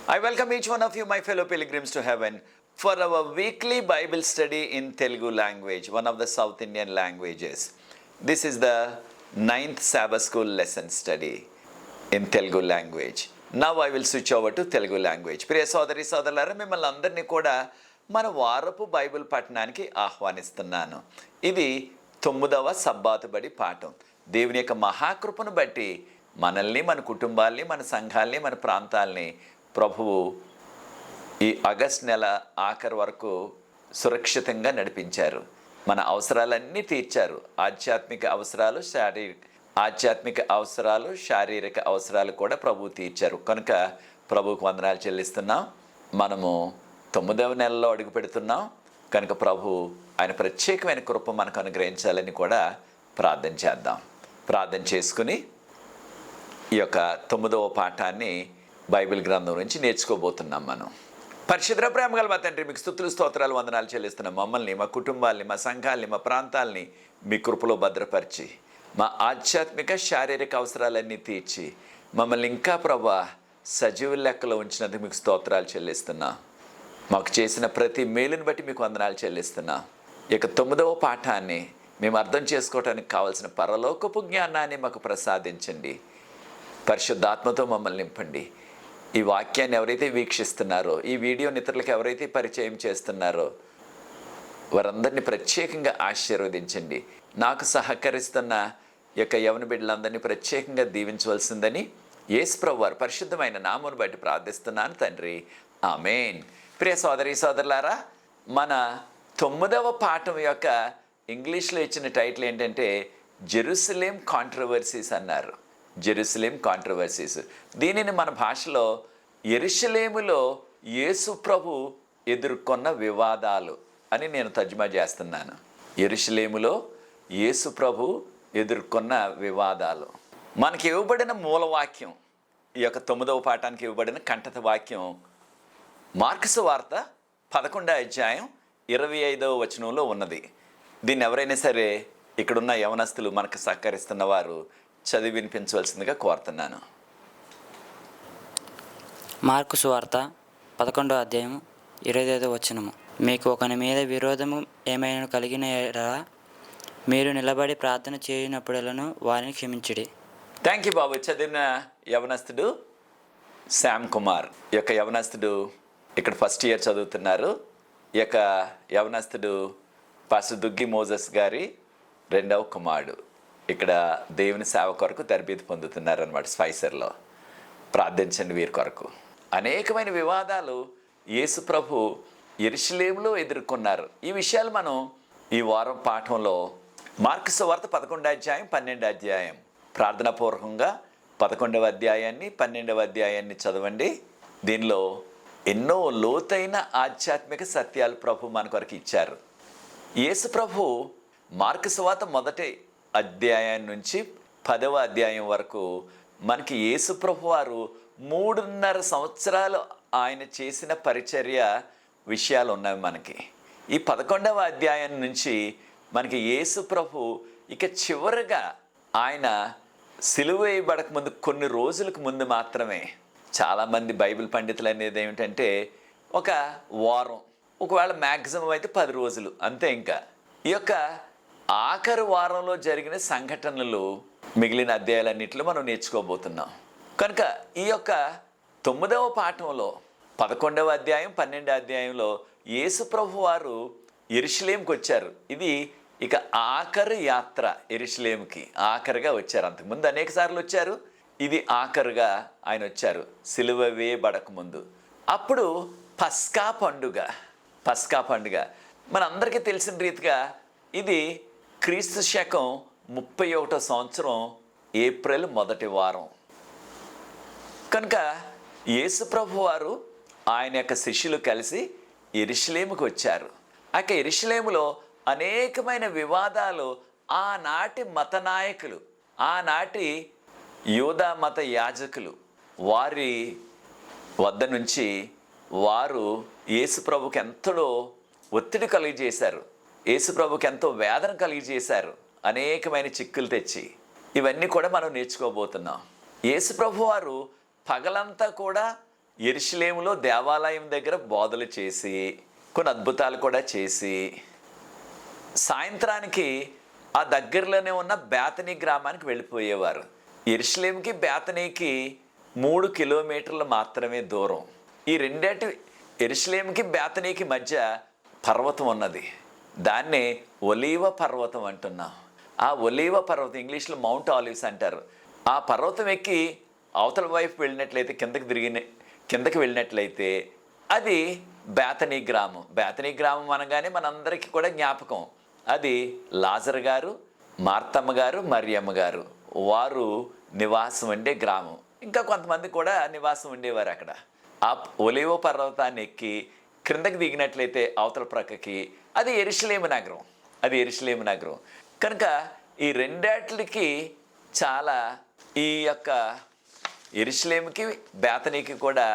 I welcome each one of you, my fellow pilgrims to heaven, for our weekly Bible study in Telugu language, one of the South Indian languages. This is the 9th Sabbath School lesson study in Telugu language. Now I will switch over to Telugu language. ప్రియ సోదరి సోదరులారా, మిమ్మల్ని అందరినీ కూడా మన వారపు Bible పఠనానికి ఆహ్వానిస్తున్నాను. ఇది 9వ సబ్బాతు బడి పాఠం. దేవుని యొక్క మహాకృపను బట్టి మనల్ని, మన కుటుంబాల్ని, మన సంఘాల్ని, మన ప్రాంతాల్ని ప్రభువు ఈ ఆగస్ట్ నెల ఆఖరి వరకు సురక్షితంగా నడిపించారు. మన అవసరాలన్నీ తీర్చారు. ఆధ్యాత్మిక అవసరాలు, శారీరక అవసరాలు కూడా ప్రభువు తీర్చారు. కనుక ప్రభువుకు వందనాలు చెల్లిస్తున్నాం. మనము 9వ నెలలో అడుగు పెడుతున్నాం. కనుక ప్రభు ఆయన ప్రత్యేకమైన కృప మనకు అనుగ్రహించాలని కూడా ప్రార్థన చేద్దాం. ప్రార్థన చేసుకుని ఈ యొక్క 9వ పాఠాన్ని బైబిల్ గ్రంథం నుంచి నేర్చుకోబోతున్నాం. మనం పరిశుద్ధ ప్రేమ గల మా తండ్రి, మీకు స్తుతులు స్తోత్రాలు వందనాలు చెల్లిస్తున్నాం. మమ్మల్ని, మా కుటుంబాల్ని, మా సంఘాల్ని, మా ప్రాంతాల్ని మీ కృపలో భద్రపరిచి మా ఆధ్యాత్మిక శారీరక అవసరాలన్నీ తీర్చి మమ్మల్ని ఇంకా ప్రభా సజీవుల లెక్కలో ఉంచినందుకు మీకు స్తోత్రాలు చెల్లిస్తున్నా. మాకు చేసిన ప్రతి మేలుని బట్టి మీకు వందనాలు చెల్లిస్తున్నా. ఇక 9వ పాఠాన్ని మేము అర్థం చేసుకోవడానికి కావాల్సిన పరలోకపు జ్ఞానాన్ని మాకు ప్రసాదించండి. పరిశుద్ధాత్మతో మమ్మల్ని నింపండి. ఈ వాక్యాన్ని ఎవరైతే వీక్షిస్తున్నారో, ఈ వీడియోని ఇతరులకు ఎవరైతే పరిచయం చేస్తున్నారో వారందరినీ ప్రత్యేకంగా ఆశీర్వదించండి. నాకు సహకరిస్తున్న యొక్క యవన బిడ్డలందరినీ ప్రత్యేకంగా దీవించవలసిందని యేసు ప్రభువు వారి పరిశుద్ధమైన నామమును బట్టి ప్రార్థిస్తున్నాను తండ్రి, ఆమేన్. ప్రియ సోదరి సోదరులారా, మన 9వ పాఠం యొక్క ఇంగ్లీష్లో ఇచ్చిన టైటిల్ ఏంటంటే జెరూసలేం కాంట్రవర్సీస్ అన్నారు. Jerusalem controversies. దీనిని మన భాషలో యెరూషలేములో యేసు ప్రభు ఎదుర్కొన్న వివాదాలు అని నేను తర్జుమా చేస్తున్నాను. యెరూషలేములో యేసు ప్రభు ఎదుర్కొన్న వివాదాలు. మనకి ఇవ్వబడిన మూలవాక్యం, ఈ యొక్క 9వ పాఠానికి ఇవ్వబడిన కంఠత వాక్యం మార్కు సువార్త 11వ అధ్యాయం 25వ వచనంలో ఉన్నది. దీన్ని ఎవరైనా సరే ఇక్కడున్న యవనస్తులు మనకు సహకరిస్తున్న వారు చదివి వినిపించవలసిందిగా కోరుతున్నాను. మార్కు సువార్త 11వ అధ్యాయం 25వ వచనము. మీకు ఒకని మీద విరోధము ఏమైనా కలిగిన ఎడల మీరు నిలబడి ప్రార్థన చేయనప్పుడలను వారిని క్షమించుడి. థ్యాంక్ యూ బాబు. చదివిన యవనస్తుడు శ్యామ్ కుమార్. ఈ యొక్క యవనస్తుడు ఇక్కడ ఫస్ట్ ఇయర్ చదువుతున్నారు. ఈ యొక్క యవనస్తుడు పాస్టర్ దుగ్గి మోజస్ గారి 2వ కుమారుడు. ఇక్కడ దేవుని సేవ కొరకు తరబేతి పొందుతున్నారు అన్నమాట స్పైసర్లో. ప్రార్థించండి వీరి కొరకు. అనేకమైన వివాదాలు యేసు ప్రభు యెరూషలేములో ఎదుర్కొన్నారు. ఈ విషయాలు మనం ఈ వారం పాఠంలో మార్కు సువార్త 11వ అధ్యాయం 12వ అధ్యాయం ప్రార్థనాపూర్వకంగా 11వ అధ్యాయాన్ని 12వ అధ్యాయాన్ని చదవండి. దీనిలో ఎన్నో లోతైన ఆధ్యాత్మిక సత్యాలు ప్రభు మన కొరకు ఇచ్చారు. యేసు ప్రభు మార్కు సువార్త 1వ అధ్యాయం నుంచి 10వ అధ్యాయం వరకు మనకి యేసు ప్రభు వారు 3.5 సంవత్సరాలు ఆయన చేసిన పరిచర్య విషయాలు ఉన్నాయి మనకి. ఈ 11వ అధ్యాయం నుంచి మనకి యేసు ప్రభు ఇక చివరగా ఆయన సిలువ వేయబడక ముందు కొన్ని రోజులకు ముందు మాత్రమే, చాలామంది బైబిల్ పండితులు అనేది ఏమిటంటే ఒక వారం, ఒకవేళ మ్యాక్సిమం అయితే 10 రోజులు అంతే. ఇంకా ఈ యొక్క ఆఖరి వారంలో జరిగిన సంఘటనలు మిగిలిన అధ్యాయాలన్నింటిలో మనం నేర్చుకోబోతున్నాం. కనుక ఈ యొక్క 9వ పాఠంలో 11వ అధ్యాయం 12వ అధ్యాయంలో యేసు ప్రభు వారు యెరూషలేంకి వచ్చారు. ఇది ఇక ఆఖరి యాత్ర. యెరూషలేంకి ఆఖరిగా వచ్చారు. అంతకుముందు అనేక సార్లు వచ్చారు. ఇది ఆఖరుగా ఆయన వచ్చారు సిలువ వేయబడక ముందు. అప్పుడు పస్కా పండుగ మనందరికీ తెలిసిన రీతిగా ఇది క్రీస్తు శకం 31వ సంవత్సరం ఏప్రిల్ 1వ వారం. కనుక యేసు ప్రభు వారు ఆయన యొక్క శిష్యులు కలిసి యెరూషలేముకు వచ్చారు. ఆ యెరూషలేములో అనేకమైన వివాదాలు ఆనాటి మత నాయకులు, ఆనాటి యూదా మత యాజకులు వారి వద్ద నుంచి వారు యేసు ప్రభుకి ఎంతో ఒత్తిడి కలిగజేశారు. యేసు ప్రభుకి ఎంతో వేదన కలిగజేశారు, అనేకమైన చిక్కులు తెచ్చి. ఇవన్నీ కూడా మనం నేర్చుకోబోతున్నాం. యేసు ప్రభు వారు పగలంతా కూడా యెరూషలేములో దేవాలయం దగ్గర బోధలు చేసి కొన్ని అద్భుతాలు కూడా చేసి సాయంత్రానికి ఆ దగ్గరలోనే ఉన్న బేతనీ గ్రామానికి వెళ్ళిపోయేవారు. యెరూషలేముకి బేతనీకి 3 కిలోమీటర్లు మాత్రమే దూరం. ఈ రెండేటి యెరూషలేముకి బేతనీకి మధ్య పర్వతం ఉన్నది. దాన్నే ఒలీవ పర్వతం అంటున్నాం. ఆ ఒలీవ పర్వతం ఇంగ్లీష్లో మౌంట్ ఆలివ్స్ అంటారు. ఆ పర్వతం ఎక్కి అవతల వైపు వెళ్ళినట్లయితే కిందకి వెళ్ళినట్లయితే అది బేతనీ గ్రామం. బేతనీ గ్రామం అనగానే మనందరికీ కూడా జ్ఞాపకం, అది లాజరు గారు, మార్తమ్మ గారు, మరియమ్మ గారు వారు నివాసం ఉండే గ్రామం. ఇంకా కొంతమంది కూడా నివాసం ఉండేవారు అక్కడ. ఆ ఒలీవ పర్వతాన్ని ఎక్కి క్రిందకి దిగినట్లయితే అవతల ప్రక్కకి అది యెరూషలేము నగరం. అది యెరూషలేము నగరం. కనుక ఈ రెండాట్లకి చాలా ఈ యొక్క యెరూషలేముకి బేతనీకి కూడా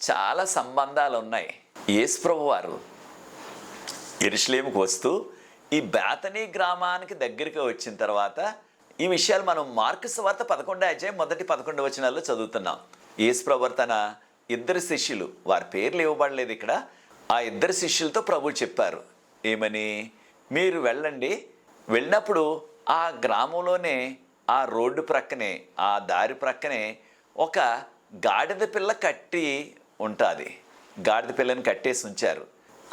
చాలా సంబంధాలు ఉన్నాయి. యేసు ప్రభువు వారు యెరూషలేముకు వస్తూ ఈ బేతనీ గ్రామానికి దగ్గరికి వచ్చిన తర్వాత ఈ విషయాలు మనం మార్కు సువార్త 11వ అధ్యాయం 1-11 వచనాల్లో చదువుతున్నాం. యేసు ప్రభువు తన 2 శిష్యులు, వారి పేర్లు ఇవ్వబడలేదు ఇక్కడ, ఆ 2 శిష్యులతో ప్రభువు చెప్పారు ఏమని, మీరు వెళ్ళండి, వెళ్ళినప్పుడు ఆ గ్రామంలోనే ఆ రోడ్డు ప్రక్కనే ఆ దారి ప్రక్కనే ఒక గాడిద పిల్ల కట్టి ఉంటుంది. గాడిద పిల్లని కట్టేసి ఉంచారు.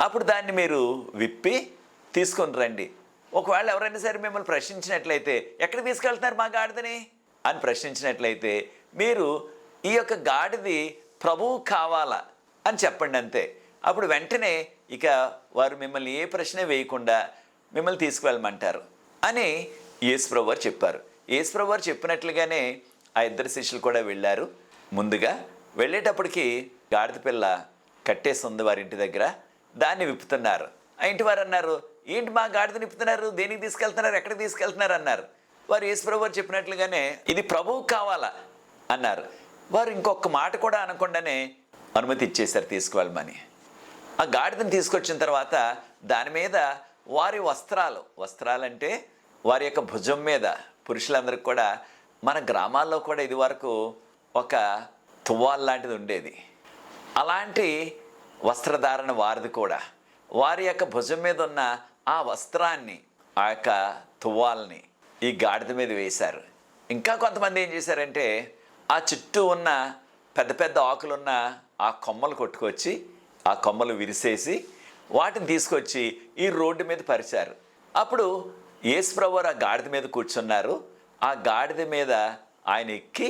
అప్పుడు దాన్ని మీరు విప్పి తీసుకొని రండి. ఒకవేళ ఎవరైనా సరే మిమ్మల్ని ప్రశ్నించినట్లయితే ఎక్కడికి తీసుకెళ్తున్నారు మా గాడిదని అని ప్రశ్నించినట్లయితే మీరు ఈ యొక్క గాడిది ప్రభువు కావాలా అని చెప్పండి అంతే. అప్పుడు వెంటనే ఇక వారు మిమ్మల్ని ఏ ప్రశ్న వేయకుండా మిమ్మల్ని తీసుకువెళ్ళమంటారు అని యేసు ప్రభువు వారు చెప్పారు. యేసు ప్రభువు వారు చెప్పినట్లుగానే ఆ 2 శిష్యులు కూడా వెళ్ళారు. ముందుగా వెళ్ళేటప్పటికి గాడిద పిల్ల కట్టేసి ఉంది వారి ఇంటి దగ్గర. దాన్ని విప్పుతున్నారు. ఆ ఇంటి వారు అన్నారు, ఏంటి మా గాడిదని విప్పుతున్నారు, దేనికి తీసుకెళ్తున్నారు, ఎక్కడికి తీసుకెళ్తున్నారు అన్నారు. వారు యేసు ప్రభువు వారు చెప్పినట్లుగానే ఇది ప్రభువు కావాలా అన్నారు. వారు ఇంకొక మాట కూడా అనకుండానే అనుమతి ఇచ్చేశారు తీసుకువెళ్ళమని. ఆ గాడిదని తీసుకొచ్చిన తర్వాత దాని మీద వారి వస్త్రాలంటే వారి యొక్క భుజం మీద పురుషులందరికీ కూడా, మన గ్రామాల్లో కూడా ఇది వరకు ఒక తువ్వాల్ లాంటిది ఉండేది. అలాంటి వస్త్రధారణ వారిది కూడా. వారి యొక్క భుజం మీద ఉన్న ఆ వస్త్రాన్ని, ఆ యొక్క తువ్వాల్ని ఈ గాడిద మీద వేశారు. ఇంకా కొంతమంది ఏం చేశారంటే ఆ చుట్టూ ఉన్న పెద్ద పెద్ద ఆకులున్న ఆ కొమ్మలు కొట్టుకొచ్చి ఆ కొమ్మలు విరిసేసి వాటిని తీసుకొచ్చి ఈ రోడ్డు మీద పరిచారు. అప్పుడు యేసు ప్రభువు ఆ గాడిద మీద కూర్చున్నారు. ఆ గాడిద మీద ఆయన ఎక్కి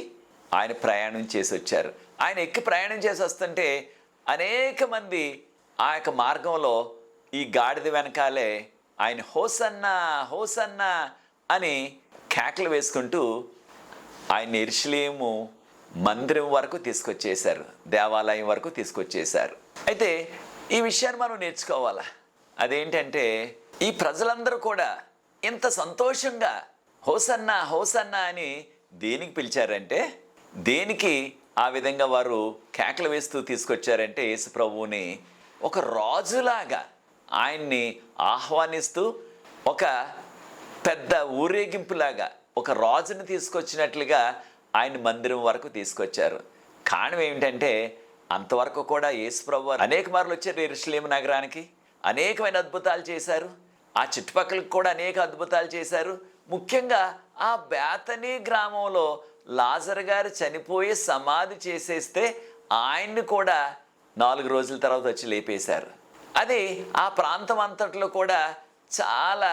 ఆయన ప్రయాణం చేసి వచ్చారు. ఆయన ఎక్కి ప్రయాణం చేసి వస్తుంటే అనేక మంది ఆ యొక్క మార్గంలో ఈ గాడిద వెనకాలే ఆయన హోసన్నా హోసన్నా అని కేకలు వేసుకుంటూ ఆయన యెరూషలేము మందిరం వరకు తీసుకొచ్చేశారు, దేవాలయం వరకు తీసుకొచ్చేశారు. అయితే ఈ విషయాన్ని మనం నేర్చుకోవాలా. అదేంటంటే ఈ ప్రజలందరూ కూడా ఇంత సంతోషంగా హోసన్నా హోసన్నా అని దేనికి పిలిచారంటే, దేనికి ఆ విధంగా వారు కేకలు వేస్తూ తీసుకొచ్చారంటే యేసు ప్రభువుని ఒక రాజులాగా ఆయన్ని ఆహ్వానిస్తూ ఒక పెద్ద ఊరేగింపులాగా ఒక రాజుని తీసుకొచ్చినట్లుగా ఆయన మందిరం వరకు తీసుకొచ్చారు. కారణం ఏమిటంటే అంతవరకు కూడా యేసు ప్రభువు అనేక మార్లు వచ్చారు యెరూషలేము నగరానికి, అనేకమైన అద్భుతాలు చేశారు. ఆ చుట్టుపక్కలకు కూడా అనేక అద్భుతాలు చేశారు. ముఖ్యంగా ఆ బేతనీ గ్రామంలో లాజరు గారు చనిపోయి సమాధి చేసేస్తే ఆయన్ని కూడా 4 రోజుల తర్వాత వచ్చి లేపేశారు. అది ఆ ప్రాంతం అంతట్లో కూడా చాలా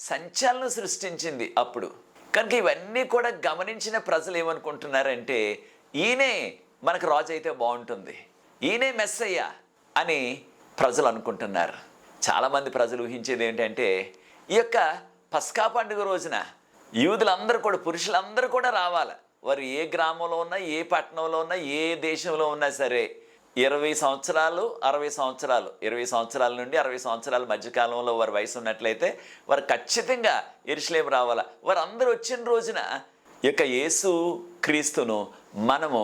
సంచలనం సృష్టించింది అప్పుడు. కనుక ఇవన్నీ కూడా గమనించిన ప్రజలు ఏమనుకుంటున్నారంటే, ఈయనే మనకు రాజు అయితే బాగుంటుంది, ఈయనే మెస్సయ్య అని ప్రజలు అనుకుంటున్నారు. చాలామంది ప్రజలు ఊహించేది ఏంటంటే, ఈ యొక్క పస్కా పండుగ రోజున యూదులందరూ కూడా, పురుషులందరూ కూడా రావాలి. వారు ఏ గ్రామంలో ఉన్నా, ఏ పట్టణంలో ఉన్నా, ఏ దేశంలో ఉన్నా సరే 20 సంవత్సరాలు 60 సంవత్సరాలు 20 సంవత్సరాల నుండి 60 సంవత్సరాల మధ్యకాలంలో వారి వయసు ఉన్నట్లయితే వారు ఖచ్చితంగా యెరూషలేము రావాలా. వారు అందరూ వచ్చిన రోజున ఈ యొక్క యేసు క్రీస్తును మనము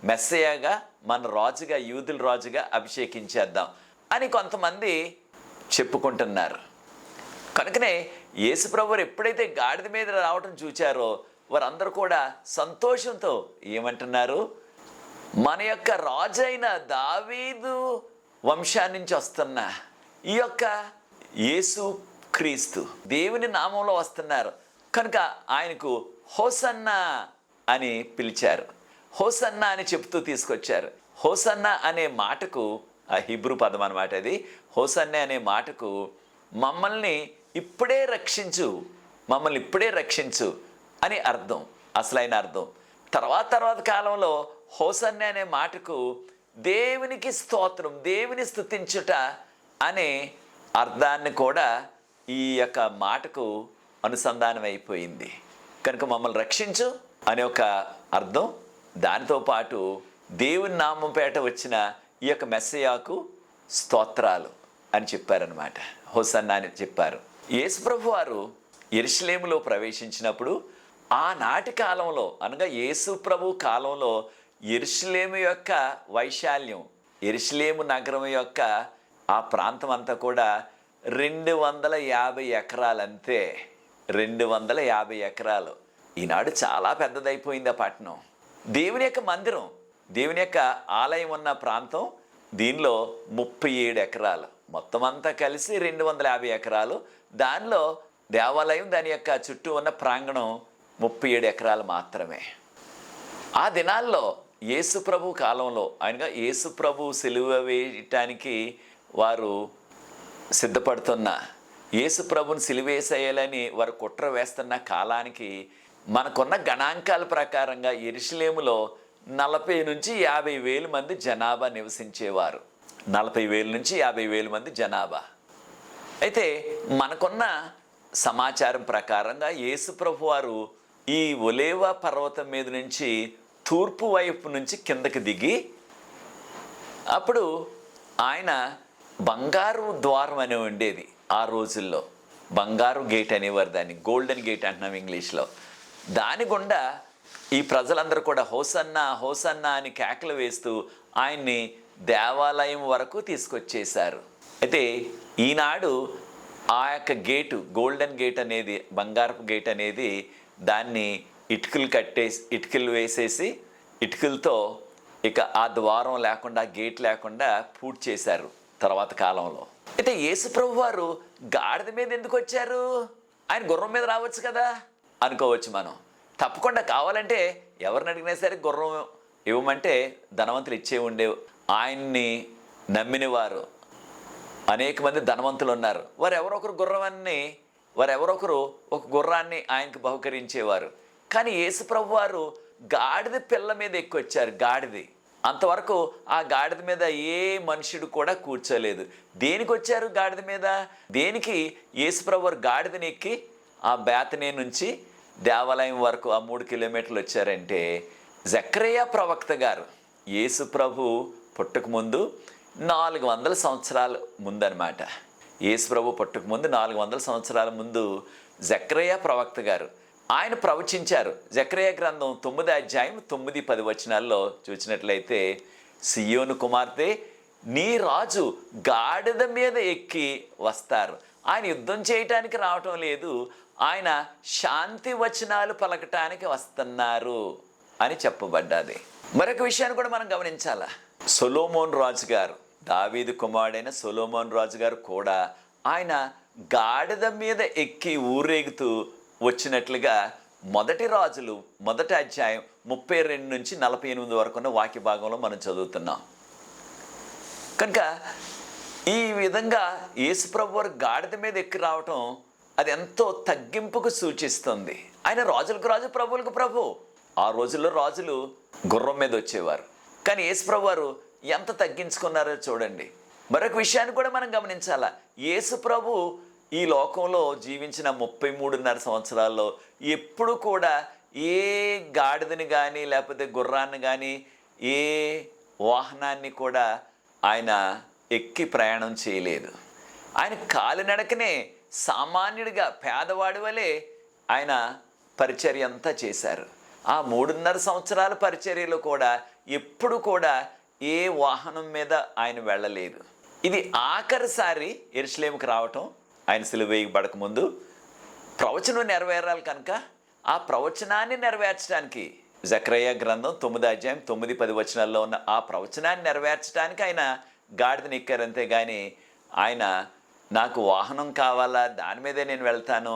మెస్సయ్యగా, మన రాజుగా, యూదుల రాజుగా అభిషేకించేద్దాం అని కొంతమంది చెప్పుకుంటున్నారు. కనుకనే యేసు ప్రభువు ఎప్పుడైతే గాడిద మీద రావటం చూచారో వారందరూ కూడా సంతోషంతో ఏమంటున్నారు, మన యొక్క రాజైన దావీదు వంశాన్ని నుంచి వస్తున్న ఈ యొక్క యేసు క్రీస్తు దేవుని నామంలో వస్తున్నారు కనుక ఆయనకు హోసన్నా అని పిలిచారు. హోసన్నా అని చెప్తూ తీసుకొచ్చారు. హోసన్నా అనే మాటకు ఆ హిబ్రూ పదం అన్నమాట అది. హోసన్నా అనే మాటకు మమ్మల్ని ఇప్పుడే రక్షించు, మమ్మల్ని ఇప్పుడే రక్షించు అని అర్థం, అసలైన అర్థం. తర్వాత కాలంలో హోసన్నా అనే మాటకు దేవునికి స్తోత్రం, దేవుని స్తుతించుట అనే అర్థాన్ని కూడా ఈ యొక్క మాటకు అనుసంధానం అయిపోయింది. కనుక మమ్మల్ని రక్షించు అనే ఒక అర్థం, దానితో పాటు దేవుని నామం పేట వచ్చిన ఈ యొక్క మెస్సయాకు స్తోత్రాలు అని చెప్పారనమాట. హోసన్నా అని చెప్పారు. యేసుప్రభు వారు యెరూషలేములో ప్రవేశించినప్పుడు ఆనాటి కాలంలో అనగా యేసు ప్రభు కాలంలో యెరూషలేము యొక్క వైశాల్యం, యెరూషలేము నగరం యొక్క ఆ ప్రాంతం అంతా కూడా 250 ఎకరాలు అంతే. 250 ఎకరాలు. ఈనాడు చాలా పెద్దదైపోయింది ఆ పట్టణం. దేవుని యొక్క మందిరం, దేవుని యొక్క ఆలయం ఉన్న ప్రాంతం దీనిలో 37 ఎకరాలు. మొత్తం అంతా కలిసి 250 ఎకరాలు. దానిలో దేవాలయం, దాని యొక్క చుట్టూ ఉన్న ప్రాంగణం 37 ఎకరాలు మాత్రమే. ఆ దినాల్లో యేసు ప్రభు కాలంలో, ఆయనగా యేసు ప్రభు సిలువ వేయటానికి వారు సిద్ధపడుతున్న, యేసు ప్రభుని సిలువేసేయాలని వారు కుట్ర వేస్తున్న కాలానికి మనకున్న గణాంకాల ప్రకారంగా యెరూషలేములో 40 నుంచి 50 వేల మంది జనాభా నివసించేవారు. 40,000 నుంచి 50,000 మంది జనాభా. అయితే మనకున్న సమాచారం ప్రకారంగా యేసు ప్రభు వారు ఈ ఒలేవ పర్వతం మీద నుంచి తూర్పు వైపు నుంచి కిందకి దిగి, అప్పుడు ఆయన బంగారు ద్వారం అని ఉండేది ఆ రోజుల్లో. బంగారు గేట్ అనేవారు దాన్ని, గోల్డెన్ గేట్ అంటున్నాం ఇంగ్లీష్లో. దాని గుండా ఈ ప్రజలందరూ కూడా హోసన్నా హోసన్నా అని కేకలు వేస్తూ ఆయన్ని దేవాలయం వరకు తీసుకొచ్చేశారు. అయితే ఈనాడు ఆ యొక్క గేటు, గోల్డెన్ గేట్ అనేది, బంగారపు గేట్ అనేది, దాన్ని ఇటుకలు వేసేసి ఇటుకలతో ఇక ఆ ద్వారం లేకుండా, గేట్ లేకుండా పూర్తి చేశారు తర్వాత కాలంలో. అయితే యేసు ప్రభు వారు గాడిద మీద ఎందుకు వచ్చారు? ఆయన గుర్రం మీద రావచ్చు కదా అనుకోవచ్చు మనం. తప్పకుండా కావాలంటే ఎవరిని అడిగినా సరే గుర్రం ఇవ్వమంటే ధనవంతులు ఇచ్చే ఉండేవి. ఆయన్ని నమ్మిన వారు అనేక మంది ధనవంతులు ఉన్నారు. వారెవరొకరు ఒక గుర్రాన్ని ఆయనకు బహుకరించేవారు. కానీ యేసు ప్రభు వారు గాడిద పిల్ల మీద ఎక్కొచ్చారు. గాడిది అంతవరకు ఆ గాడిద మీద ఏ మనుషుడు కూడా కూర్చోలేదు. దేనికి వచ్చారు గాడిద మీద? దేనికి యేసు ప్రభు వారు గాడిదని ఎక్కి ఆ బేతనీ నుంచి దేవాలయం వరకు ఆ 3 కిలోమీటర్లు వచ్చారంటే, జకరియా ప్రవక్త గారు యేసు ప్రభు పుట్టక ముందు 400 సంవత్సరాల ముందనమాట. యేసు ప్రభు పుట్టక ముందు 400 సంవత్సరాల ముందు జకరియా ప్రవక్త గారు ఆయన ప్రవచించారు. జకరియా గ్రంథం 9వ అధ్యాయం 9-10 వచనాల్లో చూసినట్లయితే, సియోను కుమార్తె, నీ రాజు గాడిద మీద ఎక్కి వస్తారు. ఆయన యుద్ధం చేయటానికి రావటం లేదు, ఆయన శాంతి వచనాలు పలకటానికి వస్తున్నారు అని చెప్పబడ్డది. మరొక విషయాన్ని కూడా మనం గమనించాలా. సొలొమోన్ రాజు గారు, దావీదు కుమారుడైన సొలొమోన్ రాజు గారు కూడా ఆయన గాడిద మీద ఎక్కి ఊరేగుతూ వచ్చినట్లుగా మొదటి రాజులు 1వ అధ్యాయం 32 నుంచి 48 వరకు ఉన్న వాక్య భాగంలో మనం చదువుతున్నాం. కనుక ఈ విధంగా యేసుప్రభు వారు గాడిద మీద ఎక్కి రావటం అది ఎంతో తగ్గింపుకు సూచిస్తుంది. ఆయన రాజులకు రాజు, ప్రభువులకు ప్రభు. ఆ రోజుల్లో రాజులు గుర్రం మీద వచ్చేవారు, కానీ యేసుప్రభు వారు ఎంత తగ్గించుకున్నారో చూడండి. మరొక విషయాన్ని కూడా మనం గమనించాలా. యేసుప్రభు ఈ లోకంలో జీవించిన 33.5 సంవత్సరాల్లో ఎప్పుడు కూడా ఏ గాడిదని కానీ లేకపోతే గుర్రాన్ని కానీ ఏ వాహనాన్ని కూడా ఆయన ఎక్కి ప్రయాణం చేయలేదు. ఆయన కాలినడకనే సామాన్యుడిగా పేదవాడి వలె ఆయన పరిచర్య అంతా చేశారు. ఆ 3.5 సంవత్సరాల పరిచర్యలో కూడా ఎప్పుడు కూడా ఏ వాహనం మీద ఆయన వెళ్ళలేదు. ఇది ఆఖరిసారి యెరూషలేముకి రావటం. ఆయన సిలువ వేయబడక ముందు ప్రవచనం నెరవేరాలి కనుక ఆ ప్రవచనాన్ని నెరవేర్చడానికి జకరయ్య గ్రంథం 9 అధ్యాయం 9-10 వచనాల్లో ఉన్న ఆ ప్రవచనాన్ని నెరవేర్చడానికి ఆయన గాడిదని ఎక్కారు, అంతేగాని ఆయన నాకు వాహనం కావాలా, దాని మీదే నేను వెళ్తాను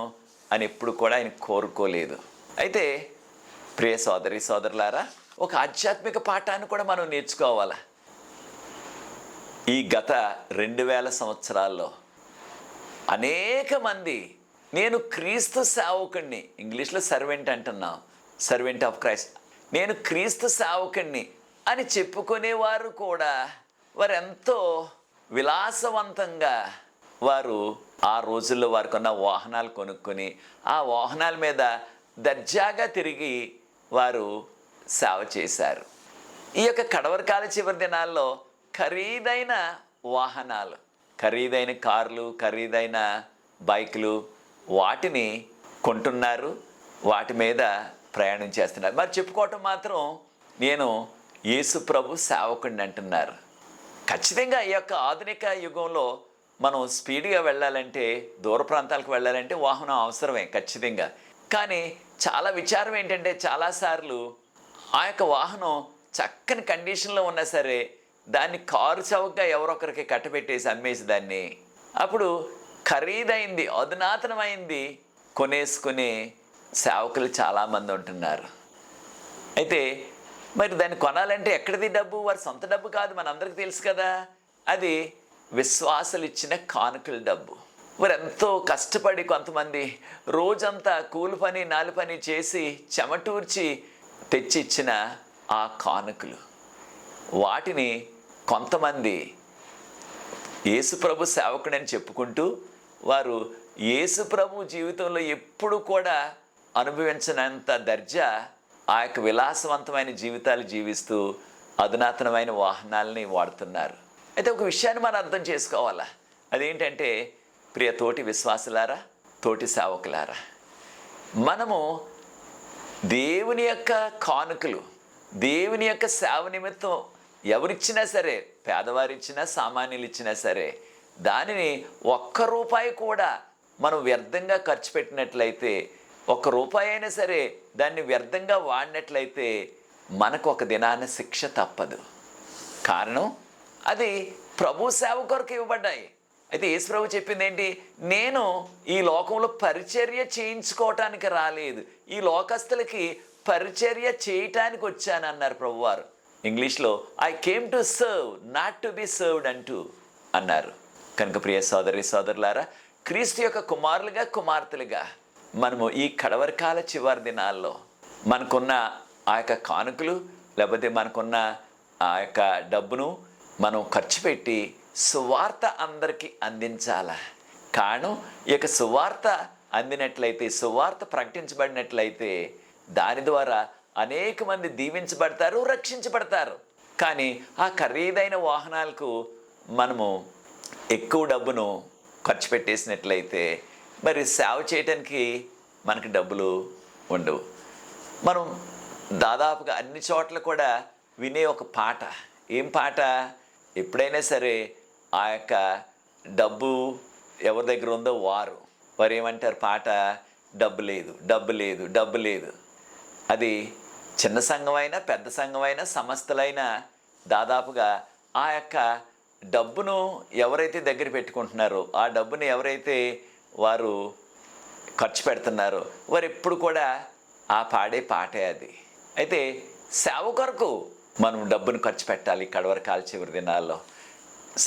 అని ఎప్పుడు కూడా ఆయన కోరుకోలేదు. అయితే ప్రియ సోదరి సోదరులారా, ఒక ఆధ్యాత్మిక పాఠాన్ని కూడా మనం నేర్చుకోవాలా. ఈ గత 2000 సంవత్సరాల్లో అనేక మంది నేను క్రీస్తు సేవకుడిని, ఇంగ్లీష్లో సర్వెంట్ అంటున్నాం, సర్వెంట్ ఆఫ్ క్రైస్ట్, నేను క్రీస్తు సేవకుడిని అని చెప్పుకునేవారు కూడా వారు ఎంతో విలాసవంతంగా వారు ఆ రోజుల్లో వారికి ఉన్న వాహనాలు కొనుక్కొని ఆ వాహనాల మీద దర్జాగా తిరిగి వారు సేవ చేశారు. ఈ యొక్క కడవరకాల చివరి దినాల్లో ఖరీదైన వాహనాలు, ఖరీదైన కార్లు, ఖరీదైన బైకులు, వాటిని కొంటున్నారు, వాటి మీద ప్రయాణం చేస్తున్నారు. మరి చెప్పుకోవటం మాత్రం నేను యేసు ప్రభు సేవకుడిని అంటున్నారు. ఖచ్చితంగా ఈ యొక్క ఆధునిక యుగంలో మనం స్పీడ్గా వెళ్ళాలంటే, దూర ప్రాంతాలకు వెళ్ళాలంటే వాహనం అవసరమే ఖచ్చితంగా. కానీ చాలా విచారం ఏంటంటే, చాలాసార్లు ఆ యొక్క వాహనం చక్కని కండిషన్లో ఉన్నా సరే దాన్ని కారు చౌకగా ఎవరొకరికి కట్టబెట్టేసి అమ్మేసి దాన్ని అప్పుడు ఖరీదైంది, అధునాతనమైంది కొనేసుకునే సేవకులు చాలామంది ఉంటున్నారు. అయితే మరి దాన్ని కొనాలంటే ఎక్కడిది డబ్బు? వారి సొంత డబ్బు కాదు, మనందరికీ తెలుసు కదా. అది విశ్వాసులు ఇచ్చిన కానుకల డబ్బు. వారు ఎంతో కష్టపడి కొంతమంది రోజంతా కూలి పని నాలి పని చేసి చెమటూర్చి తెచ్చి ఇచ్చిన ఆ కానుకలు, వాటిని కొంతమంది యేసుప్రభు సేవకుడని చెప్పుకుంటూ వారు యేసుప్రభు జీవితంలో ఎప్పుడు కూడా అనుభవించినంత దర్జా ఆ యొక్క విలాసవంతమైన జీవితాలు జీవిస్తూ అధునాతనమైన వాహనాలని వాడుతున్నారు. అయితే ఒక విషయాన్ని మనం అర్థం చేసుకోవాలా. అదేంటంటే, ప్రియ తోటి విశ్వాసులారా, తోటి సేవకులారా, మనము దేవుని యొక్క కానుకలు, దేవుని యొక్క సేవ నిమిత్తం ఎవరిచ్చినా సరే, పేదవారిచ్చినా సామాన్యులు ఇచ్చినా సరే, దానిని ఒక్క రూపాయి కూడా మనం వ్యర్థంగా ఖర్చు పెట్టినట్లయితే, ఒక్క రూపాయి అయినా సరే దాన్ని వ్యర్థంగా వాడినట్లయితే మనకు ఒక దినాన శిక్ష తప్పదు. కారణం అది ప్రభు సేవ కొరకు ఇవ్వబడ్డాయి. అయితే యేసు ప్రభు చెప్పింది ఏంటి? నేను ఈ లోకంలో పరిచర్య చేయించుకోవటానికి రాలేదు, ఈ లోకస్తులకి పరిచర్య చేయటానికి వచ్చాను అన్నారు ప్రభువారు. ఇంగ్లీష్లో I came to serve not to be served అంటూ అన్నారు. కనుక ప్రియ సోదరి సోదరులారా, క్రీస్తు యొక్క కుమారులుగా కుమార్తెలుగా మనము ఈ కడవరకాల చివరి దినాల్లో మనకున్న ఆ యొక్క కానుకలు, లేకపోతే మనకున్న ఆ యొక్క డబ్బును మనం ఖర్చు పెట్టి సువార్త అందరికీ అందించాలా. కారణం, ఈ యొక్క సువార్త అందినట్లయితే, సువార్త ప్రకటించబడినట్లయితే దాని ద్వారా అనేక మంది దీవించబడతారు, రక్షించబడతారు. కానీ ఆ ఖరీదైన వాహనాలకు మనము ఎక్కువ డబ్బును ఖర్చు పెట్టేసినట్లయితే మరి సేవ చేయటానికి మనకి డబ్బులు ఉండవు. మనం దాదాపుగా అన్ని చోట్ల కూడా వినే ఒక పాట, ఏం పాట? ఎప్పుడైనా సరే ఆ యొక్క డబ్బు ఎవరి దగ్గర ఉందో వారు ఏమంటారు? పాట, డబ్బు లేదు, డబ్బు లేదు, డబ్బు లేదు. అది చిన్న సంఘమైనా పెద్ద సంఘమైనా సంస్థలైనా దాదాపుగా ఆ యొక్క డబ్బును ఎవరైతే దగ్గర పెట్టుకుంటున్నారో, ఆ డబ్బును ఎవరైతే వారు ఖర్చు పెడుతున్నారో వారు ఎప్పుడు కూడా ఆ పాడే పాటే అది. అయితే సేవ కొరకు మనం డబ్బును ఖర్చు పెట్టాలి. కడవరకాల చివరి దినాల్లో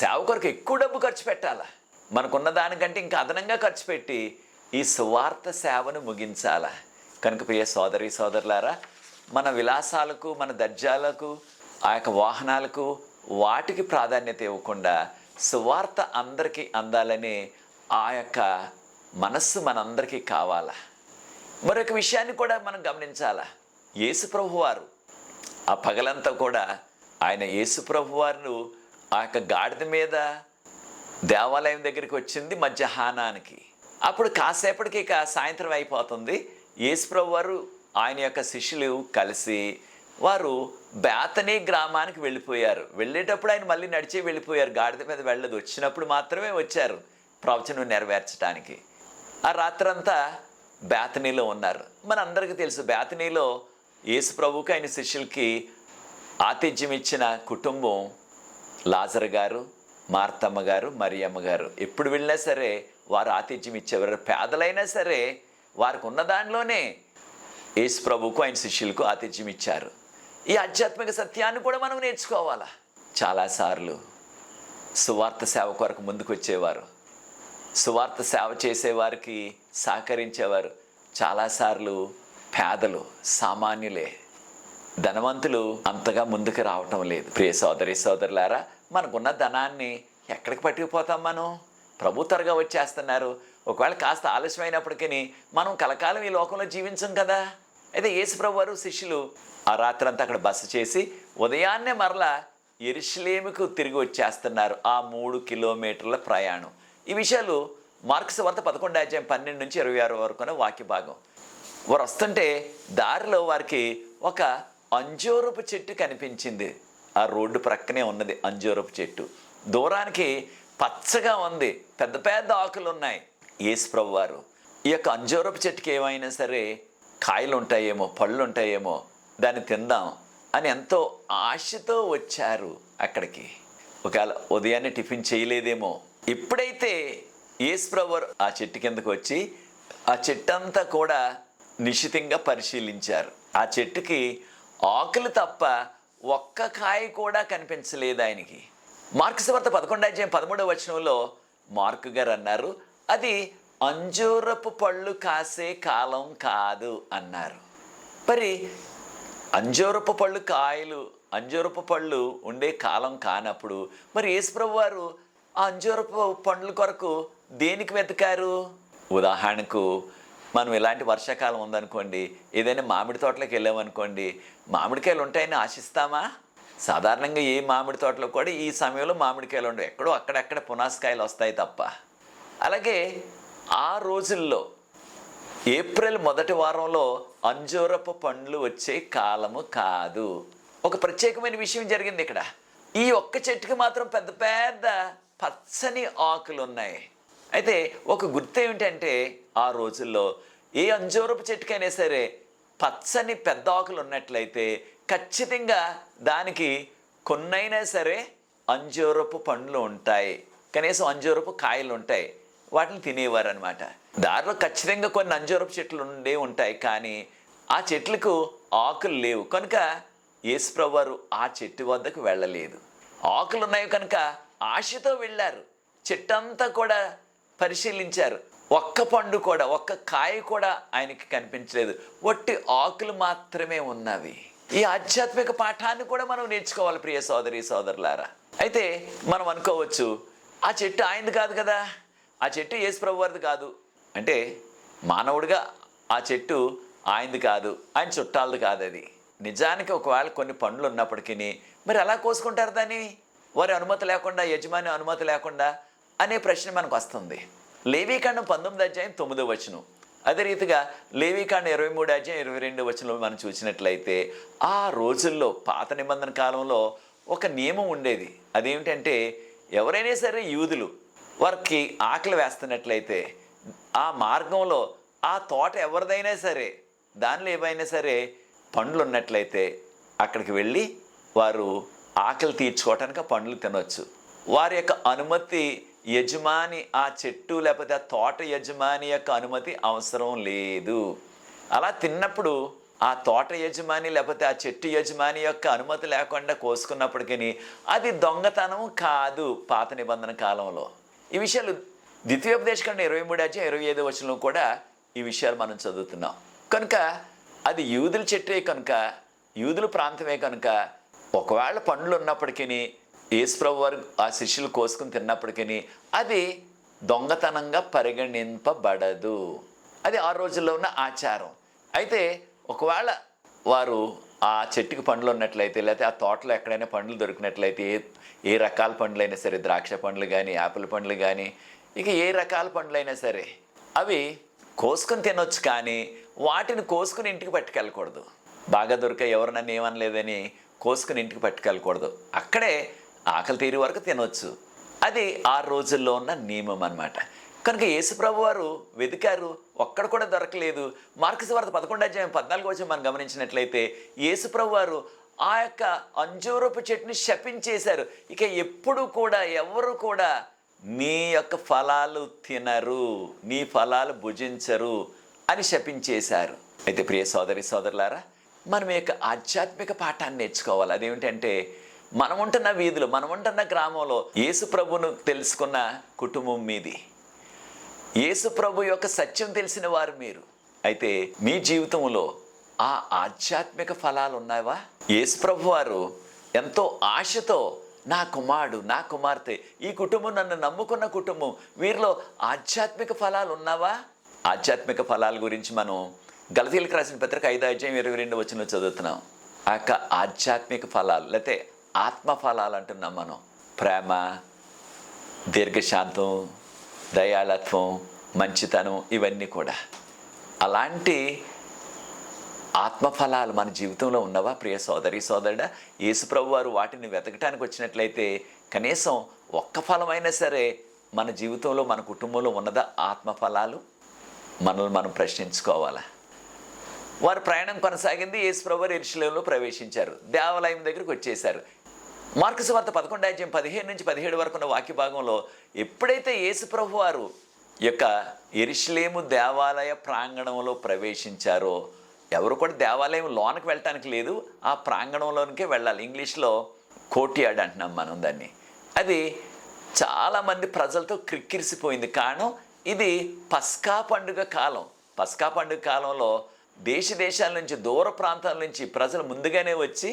సేవ కొరకు ఎక్కువ డబ్బు ఖర్చు పెట్టాలా. మనకున్న దానికంటే ఇంకా అదనంగా ఖర్చు పెట్టి ఈ సువార్త సేవను ముగించాలా. కనుక ప్రియ సోదరి సోదరులారా, మన విలాసాలకు, మన దర్జాలకు, ఆ యొక్క వాహనాలకు, వాటికి ప్రాధాన్యత ఇవ్వకుండా సువార్త అందరికీ అందాలని ఆ యొక్క మనస్సు మనందరికీ కావాలా. మరొక విషయాన్ని కూడా మనం గమనించాలా. యేసు ప్రభువారు ఆ పగలంతా కూడా ఆయన యేసు ప్రభువారు ఆ యొక్క గాడిద మీద దేవాలయం దగ్గరికి వచ్చింది మధ్యాహ్నానికి. అప్పుడు కాసేపటికి ఇక సాయంత్రం అయిపోతుంది. యేసు ప్రభువారు ఆయన యొక్క శిష్యులు కలిసి వారు బేతనీ గ్రామానికి వెళ్ళిపోయారు. వెళ్ళేటప్పుడు ఆయన మళ్ళీ నడిచే వెళ్ళిపోయారు, గాడిద మీద వెళ్ళదు. వచ్చినప్పుడు మాత్రమే వచ్చారు ప్రవచనం నెరవేర్చడానికి. ఆ రాత్రంతా బేతనీలో ఉన్నారు. మనందరికీ తెలుసు బేతనీలో యేసు ప్రభువుకి ఆయన శిష్యులకి ఆతిథ్యం ఇచ్చిన కుటుంబం లాజరు గారు, మార్తమ్మ గారు, మరియమ్మ గారు. ఎప్పుడు వెళ్ళినా సరే వారు ఆతిథ్యం ఇచ్చేవారు. పేదలైనా సరే వారికి ఉన్న దానిలోనే యేసు ప్రభువుకు ఆయన శిష్యులకు ఆతిథ్యం ఇచ్చారు. ఈ ఆధ్యాత్మిక సత్యాన్ని కూడా మనం నేర్చుకోవాలా. చాలాసార్లు సువార్త సేవ కొరకు ముందుకు వచ్చేవారు, సువార్త సేవ చేసేవారికి సహకరించేవారు. చాలాసార్లు పేదలు, సామాన్యులే, ధనవంతులు అంతగా ముందుకు రావటం లేదు. ప్రియ సోదరి సోదరులారా, మనకున్న ధనాన్ని ఎక్కడికి పట్టుకుపోతాం? మనం ప్రభు త్వరగా వచ్చేస్తున్నారు. ఒకవేళ కాస్త ఆలస్యమైనప్పటికీ మనం కలకాలం ఈ లోకంలో జీవించం కదా. అయితే యేసు ప్రభు వారు శిష్యులు ఆ రాత్రంతా అక్కడ బస చేసి ఉదయాన్నే మరలా యెరూషలేముకు తిరిగి వచ్చేస్తున్నారు. ఆ 3 కిలోమీటర్ల ప్రయాణం. ఈ విషయాలు మార్కు సువార్త 11వ అధ్యాయం 12 నుంచి 26 వరకు వాక్య భాగం. వారు వస్తుంటే దారిలో వారికి ఒక అంజూరపు చెట్టు కనిపించింది. ఆ రోడ్డు ప్రక్కనే ఉన్నది అంజూరపు చెట్టు. దూరానికి పచ్చగా ఉంది, పెద్ద పెద్ద ఆకులు ఉన్నాయి. యేసు ప్రభు వారు ఈ యొక్క అంజూరపు చెట్టుకి ఏమైనా సరే కాయలు ఉంటాయేమో, పళ్ళు ఉంటాయేమో, దాన్ని తిందాం అని ఎంతో ఆశతో వచ్చారు అక్కడికి. ఒకవేళ ఉదయాన్నే టిఫిన్ చేయలేదేమో. ఎప్పుడైతే యేసు ప్రభు వారు ఆ చెట్టు కిందకు వచ్చి ఆ చెట్టంతా కూడా నిశితంగా పరిశీలించారు. ఆ చెట్టుకి ఆకులు తప్ప ఒక్క కాయ కూడా కనిపించలేదు ఆయనకి. మార్కు సువార్త 11వ అధ్యాయం 13వ వచనంలో మార్కు గారు అన్నారు, అది అంజూరపు పళ్ళు కాసే కాలం కాదు అన్నారు. మరి అంజూరపు పళ్ళు కాయలు, అంజూరపు పళ్ళు ఉండే కాలం కానప్పుడు మరి యేసు ప్రభు వారు ఆ అంజూరపు పండ్ల కొరకు దేనికి వెతకారు? ఉదాహరణకు మనం ఇలాంటి వర్షాకాలం ఉందనుకోండి, ఏదైనా మామిడి తోటలోకి వెళ్ళామనుకోండి, మామిడికాయలు ఉంటాయని ఆశిస్తామా? సాధారణంగా ఏ మామిడి తోటలో కూడా ఈ సమయంలో మామిడికాయలు ఉండవు, ఎక్కడో అక్కడక్కడ పునాసకాయలు వస్తాయి తప్ప. అలాగే ఆ రోజుల్లో ఏప్రిల్ మొదటి వారంలో అంజూరపు పండ్లు వచ్చే కాలము కాదు. ఒక ప్రత్యేకమైన విషయం జరిగింది ఇక్కడ. ఈ ఒక్క చెట్టుకి మాత్రం పెద్ద పెద్ద పచ్చని ఆకులు ఉన్నాయి. అయితే ఒక గుర్తు ఏమిటంటే, ఆ రోజుల్లో ఏ అంజూరపు చెట్టుకైనా సరే పచ్చని పెద్ద ఆకులు ఉన్నట్లయితే ఖచ్చితంగా దానికి కొన్నైనా సరే అంజూరపు పండ్లు ఉంటాయి, కనీసం అంజూరపు కాయలు ఉంటాయి. వాటిని తినేవారు అనమాట. దారిలో ఖచ్చితంగా కొన్ని అంజూరపు చెట్లు ఉంటాయి, కానీ ఆ చెట్లకు ఆకులు లేవు కనుక యేసు ప్రభు వారు ఆ చెట్టు వద్దకు వెళ్ళలేదు. ఆకులు ఉన్నాయి కనుక ఆశతో వెళ్ళారు. చెట్టంతా కూడా పరిశీలించారు. ఒక్క పండు కూడా, ఒక్క కాయ కూడా ఆయనకి కనిపించలేదు. ఒట్టి ఆకులు మాత్రమే ఉన్నవి. ఈ ఆధ్యాత్మిక పాఠాన్ని కూడా మనం నేర్చుకోవాలి ప్రియ సోదరి సోదరులారా. అయితే మనం అనుకోవచ్చు, ఆ చెట్టు ఆయనది కాదు కదా, ఆ చెట్టు యేసు ప్రభు వారిది కాదు. అంటే మానవుడిగా ఆ చెట్టు ఆయనది కాదు, ఆయన చుట్టాలది కాదు. అది నిజానికి ఒకవేళ కొన్ని పండ్లు ఉన్నప్పటికీ మరి ఎలా కోసుకుంటారు దాన్ని? వారి అనుమతి లేకుండా, యజమాని అనుమతి లేకుండా అనే ప్రశ్న మనకు వస్తుంది. లేవీకాండం 19వ అధ్యాయం 9వ వచనం, అదే రీతిగా లేవీకాండం 23వ అధ్యాయం 22వ వచనంలో మనం చూసినట్లయితే ఆ రోజుల్లో పాత నిబంధన కాలంలో ఒక నియమం ఉండేది. అదేమిటంటే, ఎవరైనా సరే యూదులు వారికి ఆకలి వేస్తున్నట్లయితే ఆ మార్గంలో ఆ తోట ఎవరిదైనా సరే దానిలో ఏవైనా సరే పండ్లు ఉన్నట్లయితే అక్కడికి వెళ్ళి వారు ఆకలి తీర్చుకోవటానికి ఆ పండ్లు తినొచ్చు. వారి యొక్క అనుమతి యజమాని, ఆ చెట్టు లేకపోతే ఆ తోట యజమాని యొక్క అనుమతి అవసరం లేదు. అలా తిన్నప్పుడు ఆ తోట యజమాని లేకపోతే ఆ చెట్టు యజమాని యొక్క అనుమతి లేకుండా కోసుకున్నప్పటికీ అది దొంగతనం కాదు పాత నిబంధన కాలంలో. ఈ విషయాలు ద్వితీయోపదేశకాండం 23వ అధ్యాయం 25వ వచనంలో కూడా ఈ విషయాలు మనం చదువుతున్నాం. కనుక అది యూదుల చెట్టే కనుక, యూదుల ప్రాంతమే కనుక ఒకవేళ పండ్లు ఉన్నప్పటికీ యేసు ప్రభు వారు ఆ శిష్యులు కోసుకుని తిన్నప్పటికీ అది దొంగతనంగా పరిగణింపబడదు. అది ఆ రోజుల్లో ఉన్న ఆచారం. అయితే ఒకవేళ వారు ఆ చెట్టుకి పండ్లు ఉన్నట్లయితే, లేకపోతే ఆ తోటలో ఎక్కడైనా పండ్లు దొరికినట్లయితే, ఏ రకాల పండ్లైనా సరే, ద్రాక్ష పండ్లు కానీ, యాపిల్ పండ్లు కానీ, ఇక ఏ రకాల పండ్లైనా సరే అవి కోసుకొని తినొచ్చు, కానీ వాటిని కోసుకుని ఇంటికి పట్టుకెళ్ళకూడదు. బాగా దొరికే ఎవరు నన్ను ఏమనలేదని కోసుకుని ఇంటికి పట్టుకెళ్ళకూడదు. అక్కడే ఆకలి తీరే వరకు తినొచ్చు. అది ఆ రోజుల్లో ఉన్న నియమం అన్నమాట. కనుక యేసుప్రభు వారు వెతికారు, ఒక్కడ కూడా దొరకలేదు. మార్కు సువార్త 11:14 మనం గమనించినట్లయితే యేసుప్రభు వారు ఆ యొక్క అంజూరపు చెట్టుని శపించేశారు. ఇక ఎప్పుడు కూడా ఎవరు కూడా నీ యొక్క ఫలాలు తినరు, నీ ఫలాలు భుజించరు అని శపించేశారు. అయితే ప్రియ సోదరి సోదరులారా, మనం యొక్క ఆధ్యాత్మిక పాఠాన్ని నేర్చుకోవాలి. అదేమిటంటే, మనం ఉంటున్న వీధిలో, మనం ఉంటున్న గ్రామంలో యేసు ప్రభును తెలుసుకున్న కుటుంబం మీది, యేసు ప్రభు యొక్క సత్యం తెలిసిన వారు మీరు. అయితే మీ జీవితంలో ఆ ఆధ్యాత్మిక ఫలాలు ఉన్నావా? యేసు ప్రభు వారు ఎంతో ఆశతో, నా కుమారుడు, నా కుమార్తె, ఈ కుటుంబం నన్ను నమ్ముకున్న కుటుంబం, వీరిలో ఆధ్యాత్మిక ఫలాలు ఉన్నావా? ఆధ్యాత్మిక ఫలాల గురించి మనం గలతీయులకు రాసిన పత్రిక 5:22 చదువుతున్నాం. ఆ యొక్క ఆధ్యాత్మిక ఫలాలు లేకపోతే ఆత్మ ఫలాలు అంటున్నాం మనం. ప్రేమ, దీర్ఘశాంతం, దయాళత్వం, మంచితనం, ఇవన్నీ కూడా. అలాంటి ఆత్మఫలాలు మన జీవితంలో ఉన్నవా ప్రియ సోదరి సోదరుడా? యేసుప్రభు వారు వాటిని వెతకటానికి వచ్చినట్లయితే కనీసం ఒక్క ఫలమైనా సరే మన జీవితంలో, మన కుటుంబంలో ఉన్నదా ఆత్మఫలాలు? మనల్ని మనం ప్రశ్నించుకోవాలా. వారు ప్రయాణం కొనసాగింది. యేసుప్రభు వారు యెరూషలేములో ప్రవేశించారు, దేవాలయం దగ్గరికి వచ్చేశారు. మార్కు సువార్త 11:15-17 వరకు ఉన్న వాక్య భాగంలో ఎప్పుడైతే యేసుప్రభు వారు యొక్క యెరూషలేము దేవాలయ ప్రాంగణంలో ప్రవేశించారో, ఎవరు కూడా దేవాలయం లోనికి వెళ్ళటానికి లేదు, ఆ ప్రాంగణంలోనికే వెళ్ళాలి. ఇంగ్లీష్లో కోర్ట్యార్డ్ అంటున్నాం మనం దాన్ని. అది చాలామంది ప్రజలతో క్రిక్కిరిసిపోయింది. కారణం, ఇది పస్కా పండుగ కాలం. పస్కా పండుగ కాలంలో దేశాల నుంచి, దూర ప్రాంతాల నుంచి ప్రజలు ముందుగానే వచ్చి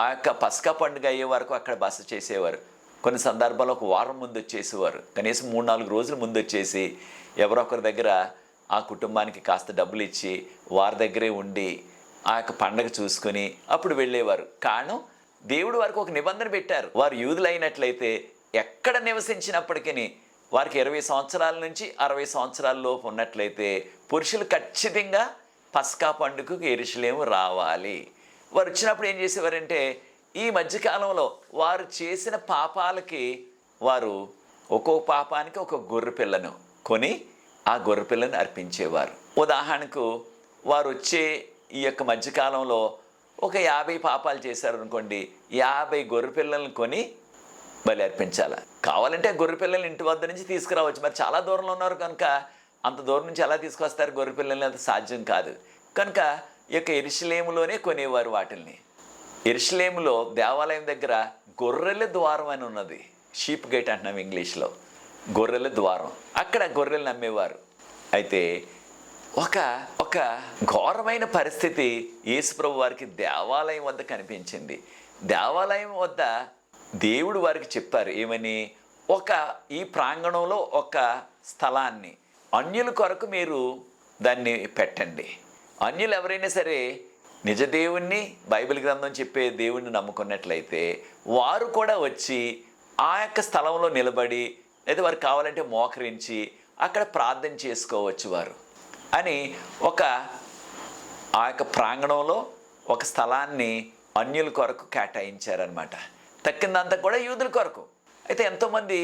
ఆ యొక్క పస్కా పండుగ అయ్యే వరకు అక్కడ బస చేసేవారు. కొన్ని సందర్భాల్లో ఒక వారం ముందు వచ్చేసేవారు. కనీసం 3-4 రోజుల ముందు వచ్చేసి ఎవరో ఒకరి దగ్గర ఆ కుటుంబానికి కాస్త డబ్బులు ఇచ్చి వారి దగ్గరే ఉండి ఆ యొక్క పండగ చూసుకొని అప్పుడు వెళ్ళేవారు. కారణం, దేవుడు వారికి ఒక నిబంధన పెట్టారు. వారు యూదులు అయినట్లయితే ఎక్కడ నివసించినప్పటికీ వారికి 20 సంవత్సరాల నుంచి 60 సంవత్సరాల లోపు ఉన్నట్లయితే పురుషులు ఖచ్చితంగా పస్కా పండుగకు యెరూషలేము రావాలి. వారు వచ్చినప్పుడు ఏం చేసేవారంటే, ఈ మధ్యకాలంలో వారు చేసిన పాపాలకి వారు ఒక్కొక్క పాపానికి ఒక గొర్రె పిల్లను కొని ఆ గొర్రె పిల్లని అర్పించేవారు. ఉదాహరణకు వారు వచ్చే ఈ యొక్క మధ్యకాలంలో ఒక 50 పాపాలు చేశారు అనుకోండి, 50 గొర్రె పిల్లలను కొని బలి అర్పించాలి. కావాలంటే ఆ గొర్రె పిల్లల్ని ఇంటి వద్ద నుంచి తీసుకురావచ్చు. మరి చాలా దూరంలో ఉన్నారు కనుక అంత దూరం నుంచి ఎలా తీసుకొస్తారు గొర్రె పిల్లల్ని? అది సాధ్యం కాదు. కనుక ఈ యొక్క యెరూషలేములోనే కొనేవారు వాటిల్ని. యెరూషలేములో దేవాలయం దగ్గర గొర్రెల ద్వారం అని ఉన్నది, షీప్ గేట్ అంటున్నాం ఇంగ్లీష్లో, గొర్రెల ద్వారం. అక్కడ గొర్రెలను అమ్మేవారు. అయితే ఒక ఘోరమైన పరిస్థితి యేసుప్రభు వారికి దేవాలయం వద్ద కనిపించింది. దేవాలయం వద్ద దేవుడు వారికి చెప్పారు ఏమని, ఈ ప్రాంగణంలో ఒక స్థలాన్ని అన్యుల కొరకు మీరు దాన్ని పెట్టండి. అన్యులు ఎవరైనా సరే నిజ దేవుణ్ణి, బైబిల్ గ్రంథం చెప్పే దేవుణ్ణి నమ్ముకున్నట్లయితే వారు కూడా వచ్చి ఆ యొక్క స్థలంలో నిలబడి, లేదా వారు కావాలంటే మోకరించి అక్కడ ప్రార్థన చేసుకోవచ్చు వారు అని ఆ యొక్క ప్రాంగణంలో ఒక స్థలాన్ని అన్యుల కొరకు కేటాయించారనమాట. తక్కిందంతా కూడా యూదుల కొరకు. అయితే ఎంతోమంది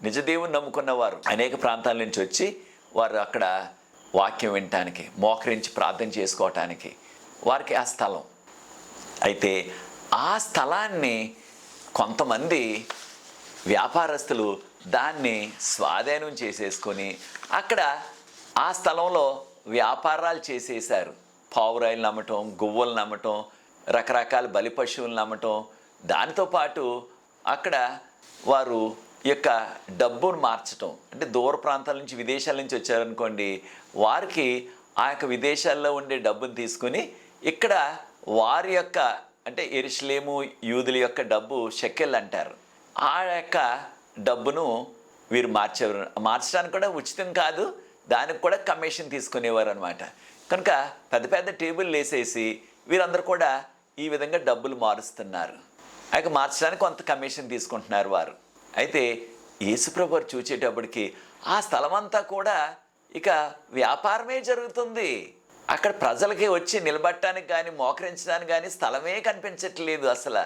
నిజదేవుని నమ్ముకున్నవారు అనేక ప్రాంతాల నుంచి వచ్చి వారు అక్కడ వాక్యం వినటానికి, మోకరించి ప్రార్థన చేసుకోవటానికి వారికి ఆ స్థలం. అయితే ఆ స్థలాన్ని కొంతమంది వ్యాపారస్తులు దాన్ని స్వాధీనం చేసేసుకొని అక్కడ ఆ స్థలంలో వ్యాపారాలు చేసేసారు. పావురాయిలు నమ్మటం, గువ్వలు నమ్మటం, రకరకాల బలి పశువులు నమ్మటం. దానితో పాటు అక్కడ వారు యొక్క డబ్బును మార్చటం, అంటే దూర ప్రాంతాల నుంచి, విదేశాల నుంచి వచ్చారనుకోండి, వారికి ఆ యొక్క విదేశాల్లో ఉండే డబ్బును తీసుకుని ఇక్కడ వారి యొక్క, అంటే యెరూషలేము యూదుల యొక్క డబ్బు షెకెల్ అంటారు, ఆ యొక్క డబ్బును వీరు మార్చడానికి కూడా ఉచితం కాదు, దానికి కూడా కమిషన్ తీసుకునేవారు అనమాట. కనుక పెద్ద పెద్ద టేబుల్ వేసేసి వీరందరూ కూడా ఈ విధంగా డబ్బులు మారుస్తున్నారు. అయితే మార్చడానికి కొంత కమిషన్ తీసుకుంటున్నారు వారు. అయితే యేసుప్రభు వారు చూచేటప్పటికి ఆ స్థలమంతా కూడా ఇక వ్యాపారమే జరుగుతుంది. అక్కడ ప్రజలకి వచ్చి నిలబడటానికి కానీ మోకరించడానికి కానీ స్థలమే కనిపించట్లేదు అసలు.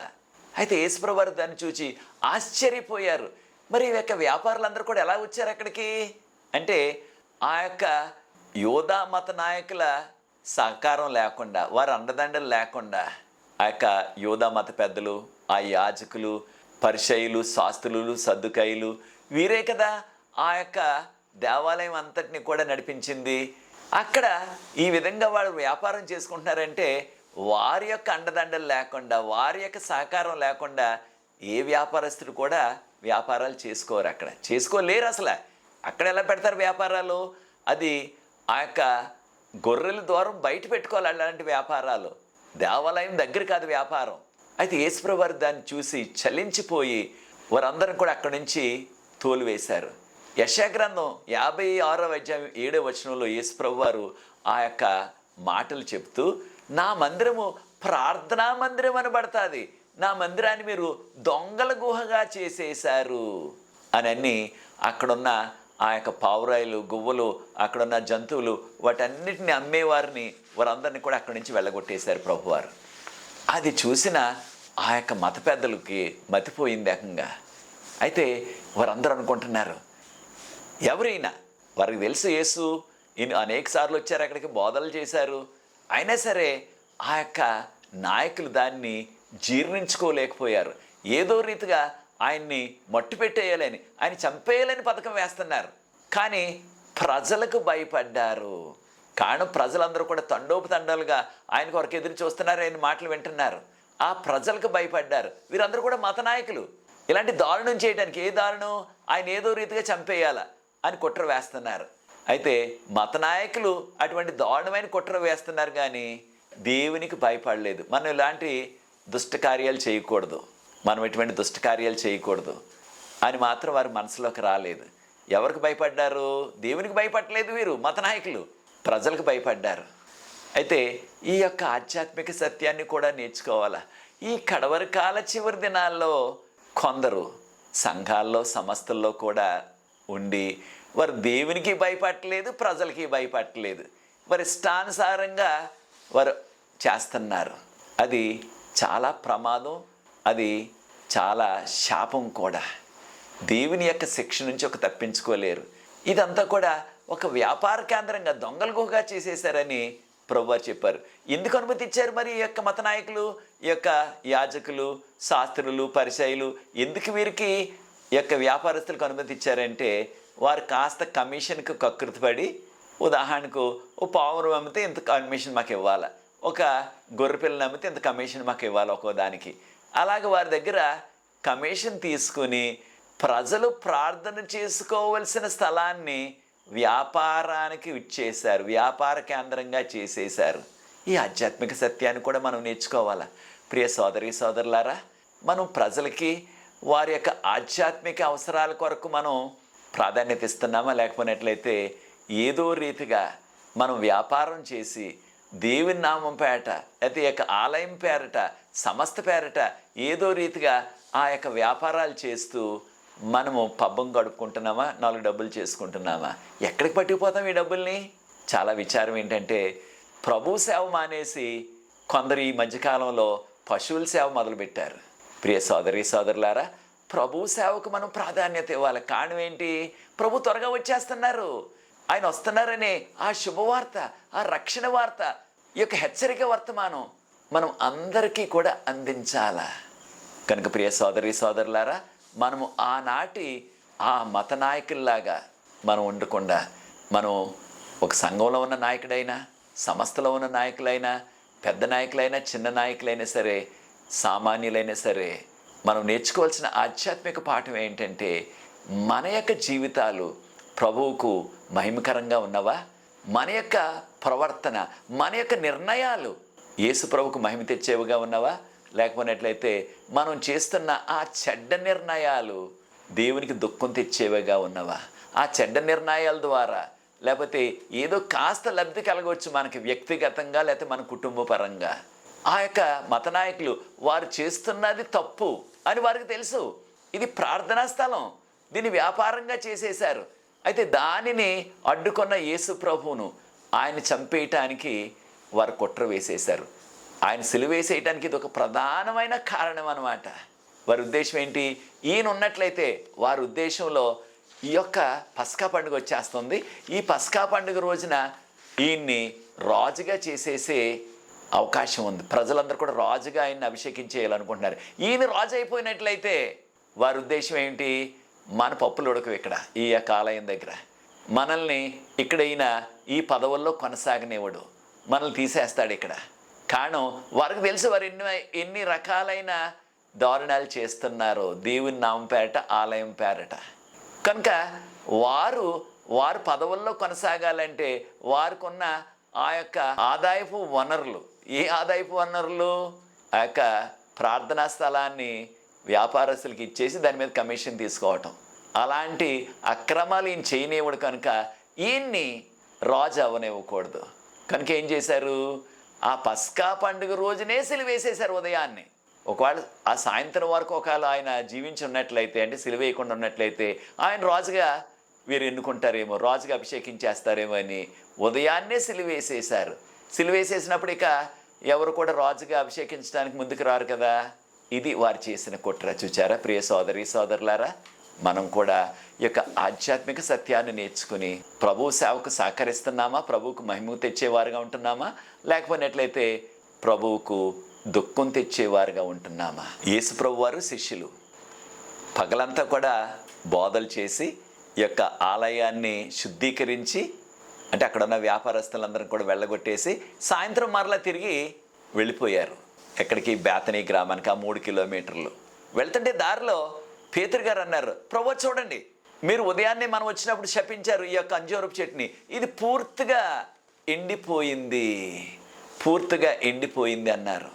అయితే యేసుప్రభు వారు దాన్ని చూచి ఆశ్చర్యపోయారు. మరి ఈ యొక్క వ్యాపారులందరూ కూడా ఎలా వచ్చారు అక్కడికి అంటే ఆ యొక్క యోధా మత నాయకుల సహకారం లేకుండా, వారి అండదండలు లేకుండా ఆ యొక్క యోధా మత పెద్దలు, ఆ యాజకులు, పరిసయ్యులు, శాస్త్రులు, సద్దుకాయులు వీరే కదా ఆ యొక్క దేవాలయం అంతటిని కూడా నడిపించింది. అక్కడ ఈ విధంగా వాళ్ళు వ్యాపారం చేసుకుంటున్నారంటే వారి యొక్క అండదండలు లేకుండా, వారి యొక్క సహకారం లేకుండా ఏ వ్యాపారస్తుడు కూడా వ్యాపారాలు చేసుకోరు. అక్కడ చేసుకోలేరు అసలు. అక్కడ ఎలా పెడతారు వ్యాపారాలు? అది ఆ యొక్క గొర్రెల ద్వారం బయట పెట్టుకోవాలి అలాంటి వ్యాపారాలు. దేవాలయం దగ్గర కాదు వ్యాపారం. అయితే యేసుప్రభు వారు దాన్ని చూసి చలించిపోయి వారందరం కూడా అక్కడి నుంచి తోలివేశారు. యెషయా గ్రంథం 56వ అధ్యాయం 7వ వచనంలో యేసుప్రభు వారు ఆ యొక్క మాటలు చెప్తూ, నా మందిరము ప్రార్థనా మందిరం అనబడుతుంది, నా మందిరాన్ని మీరు దొంగల గుహగా చేసేశారు అని అక్కడున్న ఆ యొక్క పావురాయిలు, గువ్వలు, అక్కడున్న జంతువులు వాటన్నిటిని అమ్మేవారిని వారందరినీ కూడా అక్కడి నుంచి వెళ్ళగొట్టేశారు ప్రభువారు. అది చూసిన ఆ యొక్క మత పెద్దలకి మతిపోయింది ఏకంగా. అయితే వారందరూ అనుకుంటున్నారు, ఎవరైనా వారికి తెలుసు యేసు అనేక సార్లు వచ్చారు, అక్కడికి బోధనలు చేశారు, అయినా సరే ఆ యొక్క నాయకులు దాన్ని జీర్ణించుకోలేకపోయారు. ఏదో రీతిగా ఆయన్ని మట్టు పెట్టేయాలని, ఆయన చంపేయాలని పథకం వేస్తున్నారు. కానీ ప్రజలకు భయపడ్డారు. కారణం ప్రజలందరూ కూడా తండోపతండాలుగా ఆయన కొరకు ఎదురు చూస్తున్నారు, ఆయన మాటలు వింటున్నారు. ఆ ప్రజలకు భయపడ్డారు. వీరందరూ కూడా మత నాయకులు. ఇలాంటి దారుణం చేయడానికి, ఏ దారుణం? ఆయన ఏదో రీతిగా చంపేయాలా అని కుట్ర వేస్తున్నారు. అయితే మత నాయకులు అటువంటి దారుణమైన కుట్ర వేస్తున్నారు కానీ దేవునికి భయపడలేదు. మనం ఇలాంటి దుష్టకార్యాలు చేయకూడదు, మనం ఎటువంటి దుష్టకార్యాలు చేయకూడదు అని మాత్రం వారి మనసులోకి రాలేదు. ఎవరికి భయపడ్డారు? దేవునికి భయపడలేదు వీరు మత నాయకులు, ప్రజలకు భయపడ్డారు. అయితే ఈ యొక్క ఆధ్యాత్మిక సత్యాన్ని కూడా నేర్చుకోవాలా. ఈ కడవరి కాల చివరి దినాల్లో కొందరు సంఘాల్లో, సంస్థల్లో కూడా ఉండి వారు దేవునికి భయపడలేదు, ప్రజలకి భయపడలేదు, వారి ఇష్టానుసారంగా వారు చేస్తున్నారు. అది చాలా ప్రమాదం, అది చాలా శాపం కూడా. దేవుని యొక్క శిక్ష నుంచి ఒక తప్పించుకోలేరు. ఇదంతా కూడా ఒక వ్యాపార కేంద్రంగా దొంగల గుహగా చేసేశారని ప్రభువారు చెప్పారు. ఎందుకు అనుమతి ఇచ్చారు మరి ఈ యొక్క మత నాయకులు, ఈ యొక్క యాజకులు, శాస్త్రులు, పరిసయ్యులు ఎందుకు వీరికి ఈ యొక్క వ్యాపారస్తులకు అనుమతి ఇచ్చారంటే వారు కాస్త కమిషన్కి కకృతిపడి, ఉదాహరణకు ఓ పావురం అమ్మితే ఇంత కమిషన్ మాకు ఇవ్వాలి, ఒక గొర్రె పిల్లని అమ్మితే ఇంత కమిషన్ మాకు ఇవ్వాలి ఒక్కో దానికి. అలాగే వారి దగ్గర కమిషన్ తీసుకుని ప్రజలు ప్రార్థన చేసుకోవలసిన స్థలాన్ని వ్యాపారానికి ఇచ్చేశారు, వ్యాపార కేంద్రంగా చేసేశారు. ఈ ఆధ్యాత్మిక సత్యాన్ని కూడా మనం నేర్చుకోవాలా. ప్రియ సోదరి సోదరులారా, మనం ప్రజలకి వారి యొక్క ఆధ్యాత్మిక అవసరాల కొరకు మనం ప్రాధాన్యత ఇస్తున్నామా? లేకపోయినట్లయితే ఏదో రీతిగా మనం వ్యాపారం చేసి దేవుని నామం పేరట, అయితే యొక్క ఆలయం పేరట, సంస్థ పేరట ఏదో రీతిగా ఆ యొక్క వ్యాపారాలు చేస్తూ మనము పబ్బం గడుపుకుంటున్నామా? 4 డబ్బులు చేసుకుంటున్నామా? ఎక్కడికి పట్టుకుపోతాం ఈ డబ్బుల్ని? చాలా విచారం ఏంటంటే ప్రభు సేవ మానేసి కొందరు ఈ మధ్యకాలంలో పశువుల సేవ మొదలుపెట్టారు. ప్రియ సోదరి సోదరులారా, ప్రభు సేవకు మనం ప్రాధాన్యత ఇవ్వాలి. కారణం ఏంటి? ప్రభు త్వరగా వచ్చేస్తున్నారు. ఆయన వస్తున్నారనే ఆ శుభవార్త, ఆ రక్షణ వార్త, ఈ యొక్క హెచ్చరిక వర్తమానం మనం అందరికీ కూడా అందించాలా. కనుక ప్రియ సోదరి సోదరులారా, మనము ఆనాటి ఆ మత నాయకుల్లాగా మనం ఉండకుండా, మనం ఒక సంఘంలో ఉన్న నాయకుడైనా, సంస్థలో ఉన్న నాయకులైనా, పెద్ద నాయకులైనా, చిన్న నాయకులైనా సరే, సామాన్యులైనా సరే, మనం నేర్చుకోవాల్సిన ఆధ్యాత్మిక పాఠం ఏంటంటే మన యొక్క జీవితాలు ప్రభువుకు మహిమకరంగా ఉన్నవా? మన యొక్క ప్రవర్తన, మన యొక్క నిర్ణయాలు యేసు ప్రభువుకు మహిమ తెచ్చేవిగా ఉన్నవా? లేకపోయినట్లయితే మనం చేస్తున్న ఆ చెడ్డ నిర్ణయాలు దేవునికి దుఃఖం తెచ్చేవిగా ఉన్నవా? ఆ చెడ్డ నిర్ణయాల ద్వారా లేకపోతే ఏదో కాస్త లబ్ధి కలగవచ్చు మనకి వ్యక్తిగతంగా, లేకపోతే మన కుటుంబ పరంగా. ఆ యొక్క మత నాయకులు వారు చేస్తున్నది తప్పు అని వారికి తెలుసు. ఇది ప్రార్థనా స్థలం, దీన్ని వ్యాపారంగా చేసేశారు. అయితే దానిని అడ్డుకున్న యేసు ప్రభువును ఆయన చంపేయటానికి వారు కుట్ర వేసేశారు. ఆయన సిలువేసేయటానికి ఇది ఒక ప్రధానమైన కారణం అన్నమాట. వారి ఉద్దేశం ఏంటి? ఈయన ఉన్నట్లయితే వారి ఉద్దేశంలో ఈ యొక్క పస్కా పండుగ వచ్చేస్తుంది. ఈ పస్కా పండుగ రోజున ఈయన్ని రాజుగా చేసేసే అవకాశం ఉంది. ప్రజలందరూ కూడా రాజుగా ఆయన్ని అభిషేకించేయాలనుకుంటున్నారు. ఈయన రాజు అయిపోయినట్లయితే వారి ఉద్దేశం ఏంటి? మన పప్పులు ఉడకవు ఇక్కడ ఈ యొక్క ఆలయం దగ్గర, మనల్ని ఇక్కడ ఈయన ఈ పదవుల్లో కొనసాగనివ్వడు, మనల్ని తీసేస్తాడు ఇక్కడ. కారణం వారికి తెలుసు వారు ఎన్ని రకాలైన దారుణాలు చేస్తున్నారు దేవుని నామం పేరట, ఆలయం పేరట. కనుక వారు పదవుల్లో కొనసాగాలంటే వారికి ఉన్న ఆ యొక్క ఆదాయపు వనరులు, ఏ ఆదాయపు వనరులు? ఆ యొక్క ప్రార్థనా స్థలాన్ని వ్యాపారస్తులకి ఇచ్చేసి దాని మీద కమిషన్ తీసుకోవటం, అలాంటి అక్రమాలు ఈయన చేయనివ్వడు. కనుక ఈయన్ని రాజు అవ్వనివ్వకూడదు. కనుక ఏం చేశారు? ఆ పస్కా పండుగ రోజునే సిలువేసేశారు ఉదయాన్నే. ఒకవేళ ఆ సాయంత్రం వరకు ఒకవేళ ఆయన జీవించి ఉన్నట్లయితే, అంటే సిలువేయకుండా ఉన్నట్లయితే ఆయన రాజుగా వీరు ఎన్నుకుంటారేమో, రాజుగా అభిషేకించేస్తారేమో అని ఉదయాన్నే సిలువేసేశారు. సిలువేసేసినప్పుడు ఇక ఎవరు కూడా రాజుగా అభిషేకించడానికి ముందుకు రారు కదా. ఇది వారు చేసిన కుట్ర. చూచారా ప్రియ సోదరి సోదరులారా? మనం కూడా ఈ యొక్క ఆధ్యాత్మిక సత్యాన్ని నేర్చుకుని ప్రభు సేవకు సహకరిస్తున్నామా? ప్రభువుకు మహిమ తెచ్చేవారుగా ఉంటున్నామా? లేకపోయినట్లయితే ప్రభువుకు దుఃఖం తెచ్చేవారుగా ఉంటున్నామా? యేసు ప్రభు వారు శిష్యులు పగలంతా కూడా బోధలు చేసి ఈ యొక్క ఆలయాన్ని శుద్ధీకరించి, అంటే అక్కడ ఉన్న వ్యాపారస్తులందరూ కూడా వెళ్ళగొట్టేసి సాయంత్రం మరలా తిరిగి వెళ్ళిపోయారు. ఎక్కడికి? బేతనీ గ్రామానికి, ఆ 3 కిలోమీటర్లు వెళ్తుంటే దారిలో పేతురు గారు అన్నారు, ప్రభు చూడండి, మీరు ఉదయాన్నే మనం వచ్చినప్పుడు శపించారు ఈ యొక్క అంజూరపు చెట్టుని, ఇది పూర్తిగా ఎండిపోయింది అన్నారు.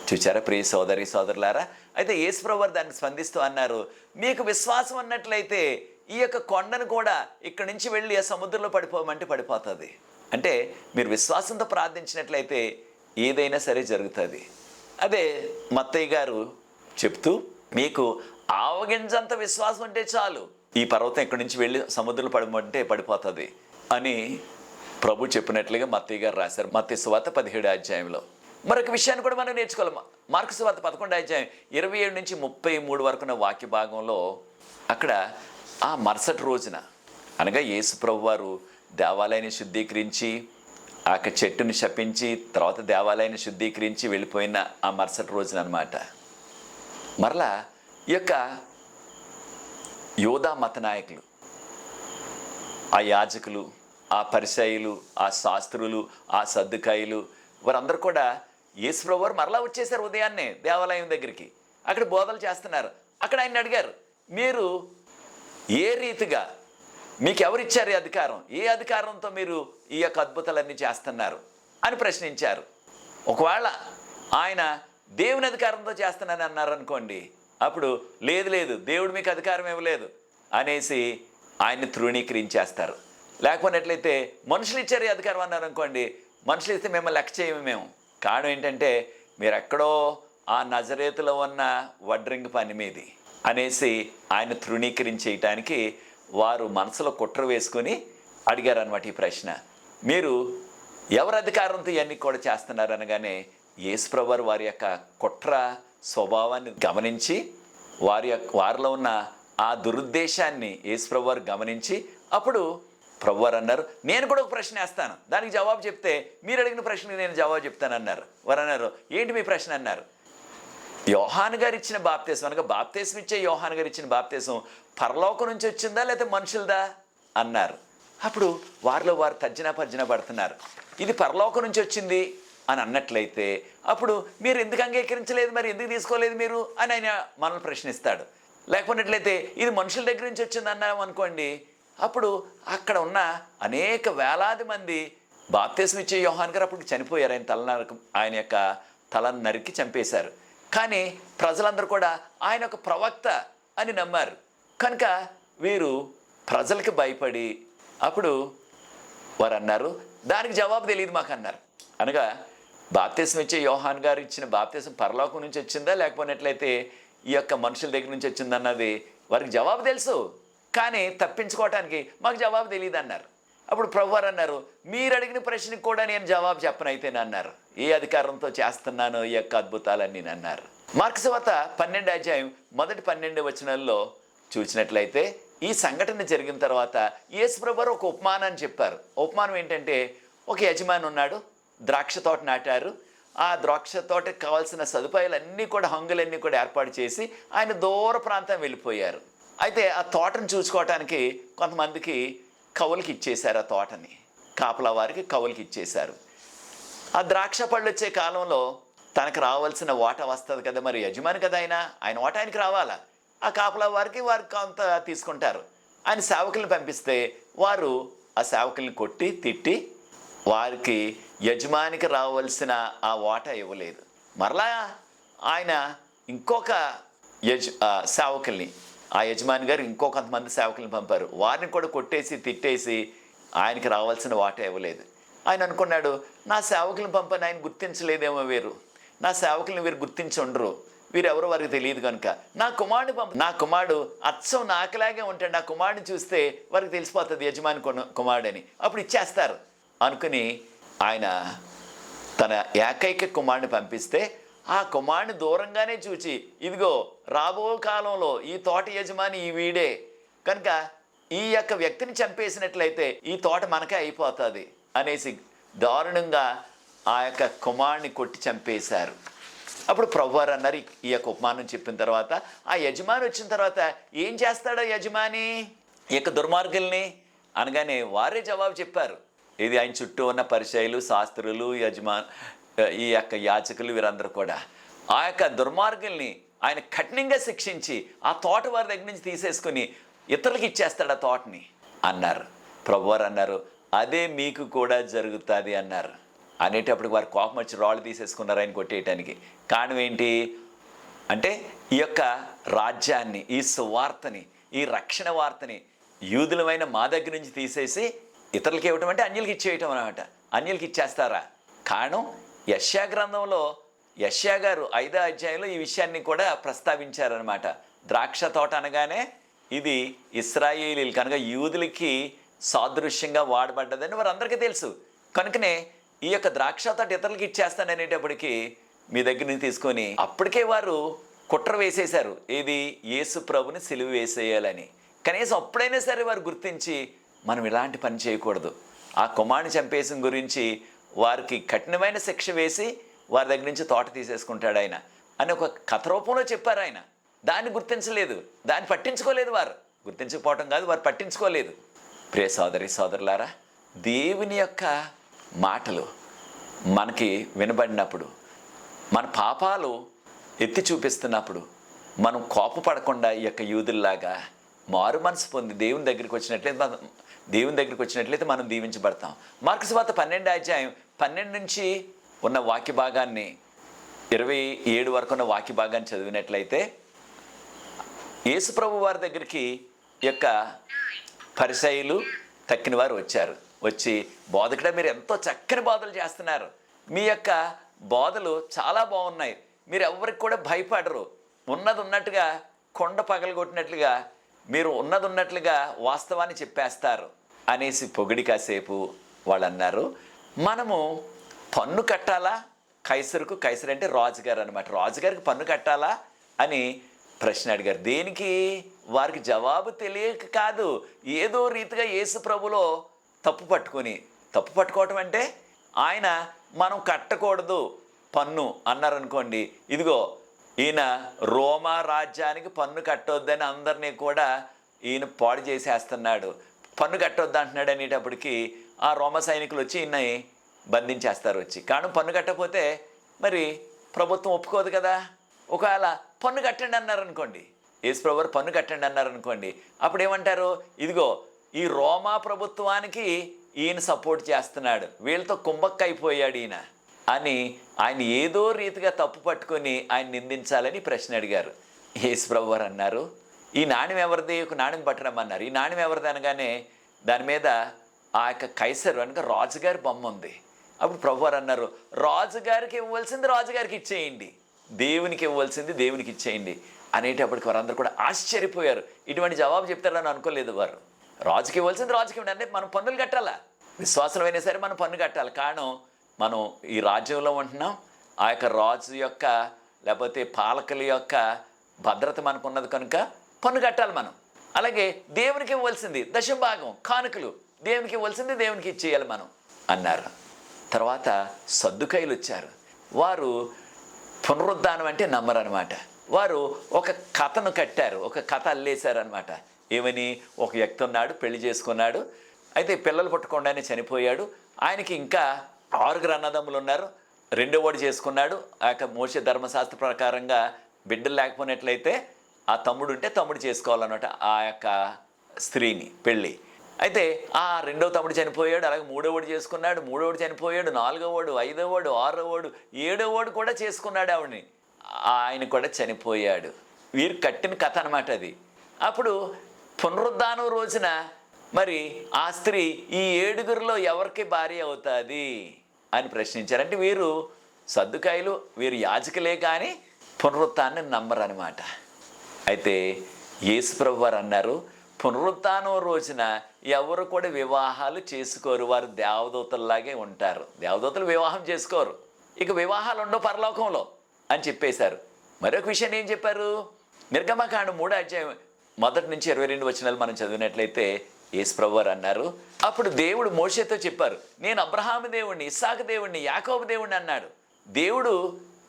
చూచారా ప్రియ సోదరి సోదరులారా? అయితే యేసు ప్రభు వారు దానికి స్పందిస్తూ అన్నారు, మీకు విశ్వాసం అన్నట్లయితే ఈ యొక్క కొండను కూడా ఇక్కడి నుంచి వెళ్ళి ఆ సముద్రంలో పడిపోమంటే పడిపోతుంది. అంటే మీరు విశ్వాసంతో ప్రార్థించినట్లయితే ఏదైనా సరే జరుగుతుంది. అదే మత్తయ్య గారు చెప్తూ, మీకు ఆవగింజంత విశ్వాసం ఉంటే చాలు, ఈ పర్వతం ఇక్కడి నుంచి వెళ్ళి సముద్రంలో పడమంటే పడిపోతుంది అని ప్రభు చెప్పినట్లుగా మత్తయ్య గారు రాశారు మత్తయి సువార్త 17వ అధ్యాయంలో. మరొక విషయాన్ని కూడా మనం నేర్చుకోవాలి. మార్కు సువార్త 11వ అధ్యాయం 27 నుంచి 33 వరకున్న వాక్య భాగంలో అక్కడ ఆ మరుసటి రోజున, అనగా యేసు ప్రభు వారు దేవాలయాన్ని శుద్ధీకరించి ఆ చెట్టుని శపించి తర్వాత దేవాలయాన్ని శుద్ధీకరించి వెళ్ళిపోయిన ఆ మరుసటి రోజున అన్నమాట. మరలా ఈ యొక్క యోధా మత నాయకులు, ఆ యాజకులు, ఆ పరిసయ్యులు, ఆ శాస్త్రులు, ఆ సద్దుకాయులు, వారందరూ కూడా యేసు ప్రభు వారు మరలా వచ్చేసారు ఉదయాన్నే దేవాలయం దగ్గరికి. అక్కడ బోధలు చేస్తున్నారు. అక్కడ ఆయన అడిగారు, మీరు ఏ రీతిగా, మీకు ఎవరిచ్చారు ఈ అధికారం, ఏ అధికారంతో మీరు ఈ యొక్క అద్భుతాలన్నీ చేస్తున్నారు అని ప్రశ్నించారు. ఒకవేళ ఆయన దేవుని అధికారంతో చేస్తున్నానని అన్నారు అనుకోండి, అప్పుడు లేదు దేవుడు మీకు అధికారం ఇవ్వలేదు అనేసి ఆయన్ని తృణీకరించేస్తారు. లేకపోయినట్లయితే మనుషులు ఇచ్చారు ఈ అధికారం అన్నారు అనుకోండి, మనుషులు ఇస్తే మిమ్మల్ని లెక్క చేయము మేము. కారణం ఏంటంటే మీరు ఎక్కడో ఆ నజరేతులో ఉన్న వడ్రింగి పని మీది అనేసి ఆయన తృణీకరించేయటానికి వారు మనసులో కుట్ర వేసుకొని అడిగారు అన్నమాట ఈ ప్రశ్న. మీరు ఎవరి అధికారంతో ఇవన్నీ కూడా చేస్తున్నారు అనగానే యేసు ప్రభువారు వారి యొక్క కుట్ర స్వభావాన్ని గమనించి వారిలో ఉన్న ఆ దురుద్దేశాన్ని యేసు ప్రభువారు గమనించి అప్పుడు ప్రభువారు అన్నారు, నేను కూడా ఒక ప్రశ్న వేస్తాను, దానికి జవాబు చెప్తే మీరు అడిగిన ప్రశ్నకి నేను జవాబు చెప్తానన్నారు. వారు అన్నారు, ఏంటి మీ ప్రశ్న అన్నారు. యోహాను గారు ఇచ్చిన బాప్తీసం, అనగా బాప్తీసం ఇచ్చే యోహాను గారు ఇచ్చిన బాప్తీసం పరలోకం నుంచి వచ్చిందా లేకపోతే మనుషులదా అన్నారు. అప్పుడు వారిలో వారు తర్జన పడుతున్నారు. ఇది పరలోకం నుంచి వచ్చింది అని అన్నట్లయితే అప్పుడు మీరు ఎందుకు అంగీకరించలేదు, మరి ఎందుకు తీసుకోలేదు మీరు అని ఆయన మనల్ని ప్రశ్నిస్తాడు. లేకపోయినట్లయితే ఇది మనుషుల దగ్గర నుంచి వచ్చింది అన్నాం అనుకోండి, అప్పుడు అక్కడ ఉన్న అనేక వేలాది మంది బాప్తీసం ఇచ్చే యోహాను గారు అప్పుడు చనిపోయారు. ఆయన యొక్క తలను నరికి చంపేశారు. కానీ ప్రజలందరూ కూడా ఆయన ఒక ప్రవక్త అని నమ్మారు. కనుక వీరు ప్రజలకు భయపడి అప్పుడు వారు అన్నారు, దానికి జవాబు తెలియదు మాకు అన్నారు. అనగా బాప్తీసం ఇచ్చే యోహాను గారు ఇచ్చిన బాప్తీసం పరలోకం నుంచి వచ్చిందా లేకపోయినట్లయితే ఈ యొక్క మనుషుల దగ్గర నుంచి వచ్చిందన్నది వారికి జవాబు తెలుసు, కానీ తప్పించుకోవటానికి మాకు జవాబు తెలియదు అన్నారు. అప్పుడు ప్రభువారు అన్నారు, మీరు అడిగిన ప్రశ్నకు కూడా నేను జవాబు చెప్పనైతేనే అన్నారు, ఏ అధికారంతో చేస్తున్నానో ఈ యొక్క అద్భుతాలన్నీ అన్నారు. మార్కు సువార్త 12వ అధ్యాయం మొదటి 12 వచనాల్లో చూసినట్లయితే ఈ సంఘటన జరిగిన తర్వాత యేసుప్రభు వారు ఒక ఉపమానాన్ని చెప్పారు. ఉపమానం ఏంటంటే, ఒక యజమాని ఉన్నాడు, ద్రాక్ష తోట నాటారు. ఆ ద్రాక్ష తోటకి కావాల్సిన సదుపాయాలన్నీ కూడా, హంగులన్నీ కూడా ఏర్పాటు చేసి ఆయన దూర ప్రాంతం వెళ్ళిపోయారు. అయితే ఆ తోటను చూసుకోవటానికి కొంతమందికి కవులకి ఇచ్చేశారు. ఆ తోటని కాపలా వారికి కవులకి ఇచ్చేశారు. ఆ ద్రాక్ష పళ్ళు వచ్చే కాలంలో తనకు రావాల్సిన వాటా వస్తుంది కదా, మరి యజమాని కదా ఆయన వాటా ఆయనకి రావాలా. ఆ కాపలా వారికి కొంత తీసుకుంటారు. ఆయన సేవకుల్ని పంపిస్తే వారు ఆ సేవకుల్ని కొట్టి తిట్టి వారికి యజమానికి రావాల్సిన ఆ వాటా ఇవ్వలేదు. మరలా ఆయన ఇంకొక సేవకుల్ని, ఆ యజమాని గారు ఇంకో కొంతమంది సేవకుల్ని పంపారు. వారిని కూడా కొట్టేసి తిట్టేసి ఆయనకి రావాల్సిన వాటా ఇవ్వలేదు. ఆయన అనుకున్నాడు, నా సేవకులను పంపని ఆయన గుర్తించలేదేమో, నా సేవకులను వీరు గుర్తించి ఉండరు, వీరెవరో వారికి తెలియదు కనుక నా కుమారుడు నా కుమారుడు అచ్చం నాకులాగే ఉంటాడు, నా కుమారుడిని చూస్తే వారికి తెలిసిపోతుంది యజమాని కుమారుడని, అప్పుడు ఇచ్చేస్తారు అనుకుని ఆయన తన ఏకైక కుమారుడిని పంపిస్తే ఆ కుమారుడిని దూరంగానే చూచి, ఇదిగో రాబో కాలంలో ఈ తోట యజమాని ఈ వీడే కనుక ఈ యొక్క వ్యక్తిని చంపేసినట్లయితే ఈ తోట మనకే అయిపోతుంది అనేసి దారుణంగా ఆ యొక్క కుమారుని కొట్టి చంపేశారు. అప్పుడు ప్రభువారు అన్నారు, ఈ యొక్క ఉపమానం చెప్పిన తర్వాత ఆ యజమాని వచ్చిన తర్వాత ఏం చేస్తాడో యజమాని ఈ యొక్క దుర్మార్గుల్ని అనగానే వారే జవాబు చెప్పారు. ఇది ఆయన చుట్టూ ఉన్న పరిచయులు, శాస్త్రులు, ఈ యొక్క యాజకులు వీరందరూ కూడా ఆ యొక్క దుర్మార్గుల్ని ఆయన కఠినంగా శిక్షించి ఆ తోట వారి దగ్గర నుంచి తీసేసుకుని ఇతరులకు ఇచ్చేస్తాడు ఆ తోటని అన్నారు. ప్రభువారు అన్నారు, అదే మీకు కూడా జరుగుతుంది అన్నారు. అనేటప్పుడు వారు కోపం వచ్చి రాళ్ళు తీసేసుకున్నారు ఆయన కొట్టేయటానికి. కారణం ఏంటి అంటే, ఈ యొక్క రాజ్యాన్ని, ఈ సువార్తని, ఈ రక్షణ వార్తని యూదులమైన మా దగ్గర నుంచి తీసేసి ఇతరులకి ఇవ్వటం అంటే అన్యులకి ఇచ్చేయటం అనమాట. అన్యులకి ఇచ్చేస్తారా? కారణం యెషయా గ్రంథంలో యెషయా గారు 5వ అధ్యాయంలో ఈ విషయాన్ని కూడా ప్రస్తావించారనమాట. ద్రాక్ష తోట అనగానే ఇది ఇశ్రాయేలీలు కనుక యూదులకి సాదృశ్యంగా వాడబడ్డదని వారందరికీ తెలుసు. కనుకనే ఈ యొక్క ద్రాక్ష తోట ఇతరులకి ఇచ్చేస్తాననేటప్పటికీ మీ దగ్గర నుంచి తీసుకొని అప్పటికే వారు కుట్ర వేసేశారు. ఏది? యేసు ప్రభుని సిలువ వేసేయాలని. కనీసం అప్పుడైనా సరే వారు గుర్తించి మనం ఇలాంటి పని చేయకూడదు, ఆ కుమారుని చంపేసిన గురించి వారికి కఠినమైన శిక్ష వేసి వారి దగ్గర నుంచి తోట తీసేసుకుంటాడు ఆయన అని ఒక కథ రూపంలో చెప్పారు. ఆయన దాన్ని గుర్తించలేదు, దాన్ని పట్టించుకోలేదు. వారు గుర్తించకపోవటం కాదు, వారు పట్టించుకోలేదు. ప్రియ సోదరి సోదరులారా, దేవుని యొక్క మాటలు మనకి వినబడినప్పుడు, మన పాపాలు ఎత్తి చూపిస్తున్నప్పుడు మనం కోపపడకుండా ఈ యొక్క యూదుల్లాగా మారు మనసు పొంది దేవుని దగ్గరికి వచ్చినట్లయితే మనం దీవించబడతాం. మార్కు సువార్త 12వ అధ్యాయం 12 నుంచి ఉన్న వాక్య భాగాన్ని 27 వరకు ఉన్న వాక్య భాగాన్ని చదివినట్లయితే యేసు ప్రభు వారి దగ్గరికి యొక్క పరిసయ్యులు తక్కిన వారు వచ్చారు. వచ్చి, బోధకుడా మీరు ఎంతో చక్కని బోధలు చేస్తున్నారు, మీ యొక్క బోధలు చాలా బాగున్నాయి, మీరు ఎవరికి కూడా భయపడరు, ఉన్నది ఉన్నట్టుగా కొండ పగలగొట్టినట్లుగా మీరు ఉన్నది ఉన్నట్లుగా వాస్తవాన్ని చెప్పేస్తారు అనేసి పొగిడి కాసేపు వాళ్ళు అన్నారు. మనము పన్ను కట్టాలా? కైసరుకు, కైసరు అంటే రాజుగారు అనమాట, రాజుగారికి పన్ను కట్టాలా అని ప్రశ్న అడిగారు. దేనికి? వారికి జవాబు తెలియక కాదు, ఏదో రీతిగా యేసు ప్రభులో తప్పు పట్టుకోవటం అంటే ఆయన మనం కట్టకూడదు పన్ను అన్నారనుకోండి, ఇదిగో ఈయన రోమా రాజ్యానికి పన్ను కట్టొద్దని అందరినీ కూడా ఈయన పాడు చేసేస్తున్నాడు, పన్ను కట్టొద్దు అంటున్నాడు అనేటప్పటికీ ఆ రోమ సైనికులు వచ్చి ఈయన బంధించేస్తారు. వచ్చి కారణం పన్ను కట్టకపోతే మరి ప్రభుత్వం ఒప్పుకోదు కదా. ఒకవేళ పన్ను కట్టండి అన్నారనుకోండి, యేసు ప్రభువు పన్ను కట్టండి అన్నారనుకోండి, అప్పుడు ఏమంటారు? ఇదిగో ఈ రోమా ప్రభుత్వానికి ఈయన సపోర్ట్ చేస్తున్నాడు, వీళ్ళతో కుంభక్కైపోయాడు ఈయన అని ఆయన ఏదో రీతిగా తప్పు పట్టుకొని ఆయన నిందించాలని ప్రశ్న అడిగారు. యేసు ప్రభు వారు అన్నారు, ఈ నాణ్యం ఎవరిది? ఒక నాణ్యం పట్టడమన్నారు. ఈ నాణ్యం ఎవరిది అనగానే దాని మీద ఆ యొక్క కైసరు అనగా రాజుగారి బొమ్మ ఉంది. అప్పుడు ప్రభు వారు అన్నారు, రాజుగారికి ఇవ్వాల్సింది రాజుగారికి ఇచ్చేయండి, దేవునికి ఇవ్వాల్సింది దేవునికి ఇచ్చేయండి అనేటప్పటికి వారందరూ కూడా ఆశ్చర్యపోయారు. ఇటువంటి జవాబు చెప్తారని అనుకోలేదు వారు. రాజుకి ఇవ్వాల్సింది రాజుకి ఇవ్వండి అంటే మనం పన్నులు కట్టాలా? విశ్వాసమైనా సరే మనం పన్ను కట్టాలి. కారణం మనం ఈ రాజ్యంలో ఉంటున్నాం, ఆ యొక్క రాజు యొక్క లేకపోతే పాలకుల యొక్క భద్రత మనకు ఉన్నది కనుక పన్ను కట్టాలి మనం. అలాగే దేవునికి ఇవ్వాల్సింది దశభాగం కానుకలు దేవునికి ఇవ్వాల్సింది దేవునికి ఇచ్చేయాలి మనం అన్నారు. తర్వాత సద్దుకైలు వచ్చారు. వారు పునరుద్ధానం అంటే నమ్మరనమాట. వారు ఒక కథను కట్టారు, ఒక కథ అల్లేశారనమాట. ఏమని, ఒక వ్యక్తి ఉన్నాడు, పెళ్లి చేసుకున్నాడు, అయితే పిల్లలు పుట్టకుండానే చనిపోయాడు. ఆయనకి ఇంకా 6 అన్నదమ్ములు ఉన్నారు. 2వ వాడు చేసుకున్నాడు. ఆ యొక్క మోషే ధర్మశాస్త్ర ప్రకారంగా బిడ్డలు లేకపోయినట్లయితే ఆ తమ్ముడు ఉంటే తమ్ముడు చేసుకోవాలన్నమాట ఆ యొక్క స్త్రీని పెళ్ళి. అయితే ఆ 2వ తమ్ముడు చనిపోయాడు. అలాగే 3వ వాడు చేసుకున్నాడు. 3వ వాడు చనిపోయాడు. 4వ వాడు, 5వ వాడు, 6వ వాడు, 7వ వాడు కూడా చేసుకున్నాడు ఆవిడని. ఆయన కూడా చనిపోయాడు. వీరు కట్టిన కథ అనమాట అది. అప్పుడు పునరుద్ధానం రోజున మరి ఆ స్త్రీ ఈ 7గురిలో ఎవరికి భార్య అవుతుంది అని ప్రశ్నించారు. అంటే వీరు సద్దుకాయలు, వీరు యాజకులే కానీ పునరుత్థాన్ని నమ్మరనమాట. అయితే యేసుప్రభు వారు అన్నారు, పునరుత్థానం రోజున ఎవరు కూడా వివాహాలు చేసుకోరు, వారు దేవదూతల్లాగే ఉంటారు. దేవదూతలు వివాహం చేసుకోరు, ఇక వివాహాలు ఉండవు పరలోకంలో అని చెప్పేశారు. మరొక విషయాన్ని ఏం చెప్పారు, నిర్గమకాండం 3వ అధ్యాయం 1 నుంచి 22 వచనాలు మనం చదివినట్లయితే యేసుప్రభు వారు అన్నారు, అప్పుడు దేవుడు మోషేతో చెప్పారు, నేను అబ్రహాము దేవుణ్ణి, ఇస్సాకు దేవుణ్ణి, యాకోబు దేవుణ్ణి అన్నాడు. దేవుడు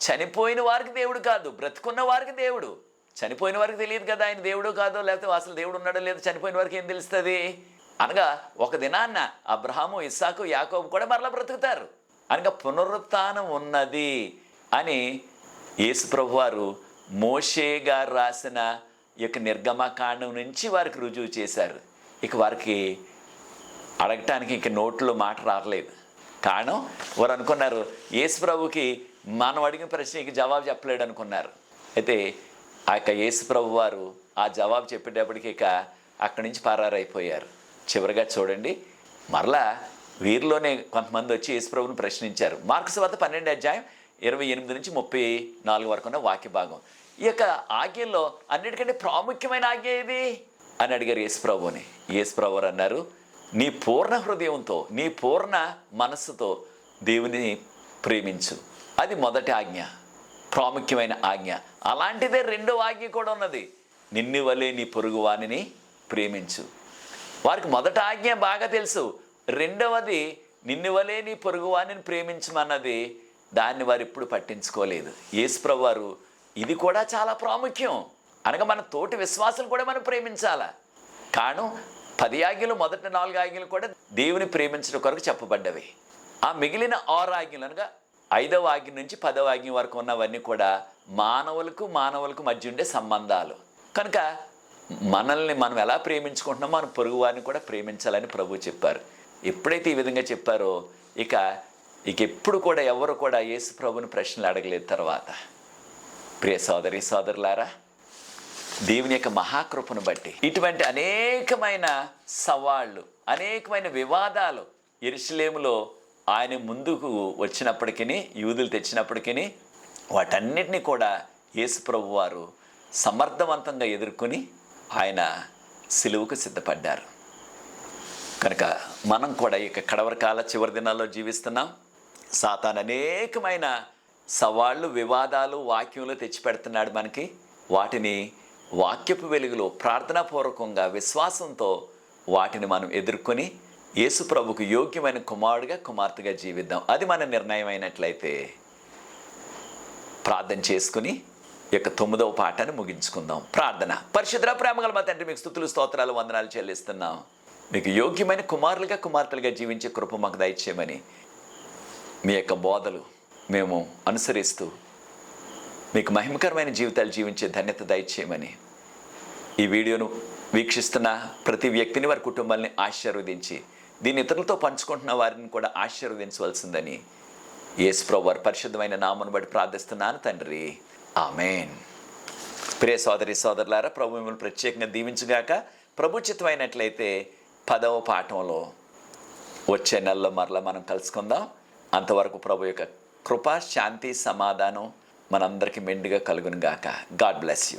చనిపోయిన వారికి దేవుడు కాదు, బ్రతుకున్న వారికి దేవుడు. చనిపోయిన వారికి తెలియదు కదా ఆయన దేవుడు కాదో, లేకపోతే అసలు దేవుడు ఉన్నాడో లేదో చనిపోయిన వారికి ఏం తెలుస్తుంది. అనగా ఒక దినాన్న అబ్రహాము, ఇస్సాకు, యాకోబు కూడా మరలా బ్రతుకుతారు. అనగా పునరుత్థానం ఉన్నది అని యేసుప్రభు వారు మోషే గారు రాసిన ఈ యొక్క నిర్గమకాండం నుంచి వారికి రుజువు చేశారు. ఇక వారికి అడగటానికి ఇంక నోట్లో మాట రావలేదు. కారణం వారు అనుకున్నారు యేసుప్రభుకి మనం అడిగిన ప్రశ్నకి జవాబు చెప్పలేడు అనుకున్నారు. అయితే ఆ యొక్క యేసుప్రభు వారు ఆ జవాబు చెప్పేటప్పటికి ఇక అక్కడి నుంచి పరారైపోయారు. చివరిగా చూడండి, మరలా వీరిలోనే కొంతమంది వచ్చి యేసుప్రభుని ప్రశ్నించారు. మార్కు సువార్త 12వ అధ్యాయం 28 నుంచి 34 వరకు ఉన్న వాక్య భాగం. ఈ యొక్క ఆజ్ఞల్లో అన్నిటికంటే ప్రాముఖ్యమైన ఆజ్ఞ ఏది అని అడిగారు యేసుప్రభుని. యేసుప్రభు వారు అన్నారు, నీ పూర్ణ హృదయంతో, నీ పూర్ణ మనస్సుతో దేవుని ప్రేమించు. అది మొదటి ఆజ్ఞ, ప్రాముఖ్యమైన ఆజ్ఞ. అలాంటిదే 2వ ఆజ్ఞ కూడా ఉన్నది, నిన్ను వలే నీ పొరుగు వానిని ప్రేమించు. వారికి మొదటి ఆజ్ఞ బాగా తెలుసు, 2వది నిన్ను వలే నీ పొరుగు వానిని ప్రేమించమన్నది, దాన్ని వారు ఎప్పుడు పట్టించుకోలేదు. యేసుప్రభు వారు ఇది కూడా చాలా ప్రాముఖ్యం, అనగా మన తోటి విశ్వాసులు కూడా మనం ప్రేమించాలా. కారణం 10 ఆజ్ఞలు, మొదటి 4 ఆజ్ఞలు కూడా దేవుని ప్రేమించడం కొరకు చెప్పబడ్డవి. ఆ మిగిలిన 6 ఆజ్ఞలు అనగా 5వ ఆజ్ఞ నుంచి 10వ ఆజ్ఞ వరకు ఉన్నవన్నీ కూడా మానవులకు మధ్య ఉండే సంబంధాలు. కనుక మనల్ని మనం ఎలా ప్రేమించుకుంటున్నామో మన పొరుగు వారిని కూడా ప్రేమించాలని ప్రభు చెప్పారు. ఎప్పుడైతే ఈ విధంగా చెప్పారో ఇక ఎప్పుడు కూడా ఎవరు కూడా యేసు ప్రభుని ప్రశ్నలు అడగలేదు. తర్వాత ప్రియ సోదరి సోదరులారా, దేవుని యొక్క మహాకృపను బట్టి ఇటువంటి అనేకమైన సవాళ్ళు, అనేకమైన వివాదాలు యెరూషలేములో ఆయన ముందుకు వచ్చినప్పటికీ, యూదులు తెచ్చినప్పటికీ వాటన్నిటినీ కూడా యేసు ప్రభు వారు సమర్థవంతంగా ఎదుర్కొని ఆయన సిలువకు సిద్ధపడ్డారు. కనుక మనం కూడా ఇక కడవరి కాల చివరి దినాల్లో జీవిస్తున్నాం. సాతాను అనేకమైన సవాళ్ళు, వివాదాలు వాక్యంలో తెచ్చిపెడుతున్నాడు మనకి. వాటిని వాక్యపు వెలుగులో ప్రార్థనాపూర్వకంగా విశ్వాసంతో వాటిని మనం ఎదుర్కొని యేసు ప్రభుకు యోగ్యమైన కుమారుడిగా, కుమార్తెగా జీవిద్దాం. అది మన నిర్ణయం అయినట్లయితే ప్రార్థన చేసుకుని ఈ యొక్క 9వ పాఠాన్ని ముగించుకుందాం. ప్రార్థన. పరిశుద్ధ ప్రేమగల మా తండ్రి, మీకు స్తుతులు, స్తోత్రాలు, వందనాలు చెల్లిస్తున్నాం. మీకు యోగ్యమైన కుమారులుగా, కుమార్తెలుగా జీవించే కృప మాకు దయచేయమని, మీ యొక్క బోధలు మేము అనుసరిస్తూ మీకు మహిమకరమైన జీవితాలు జీవించే ధన్యత దయచేయమని, ఈ వీడియోను వీక్షిస్తున్న ప్రతి వ్యక్తిని, వారి కుటుంబాన్ని ఆశీర్వదించి దీన్ని ఇతరులతో పంచుకుంటున్న వారిని కూడా ఆశీర్వదించవలసిందని యేసు ప్రభువు వారి పరిశుద్ధమైన నామమును బట్టి ప్రార్థిస్తున్నాను తండ్రి, ఆమేన్. ప్రియ సోదరి సోదరులారా, ప్రభు మిమ్మల్ని ప్రత్యేకంగా దీవించుగాక. ప్రభు చిత్తమైనట్లయితే 10వ పాఠంలో వచ్చే నెలలో మరలా మనం కలుసుకుందాం. అంతవరకు ప్రభు యొక్క కృప, శాంతి, సమాధానం మనందరికీ మెండుగా కలుగును గాక. God bless you.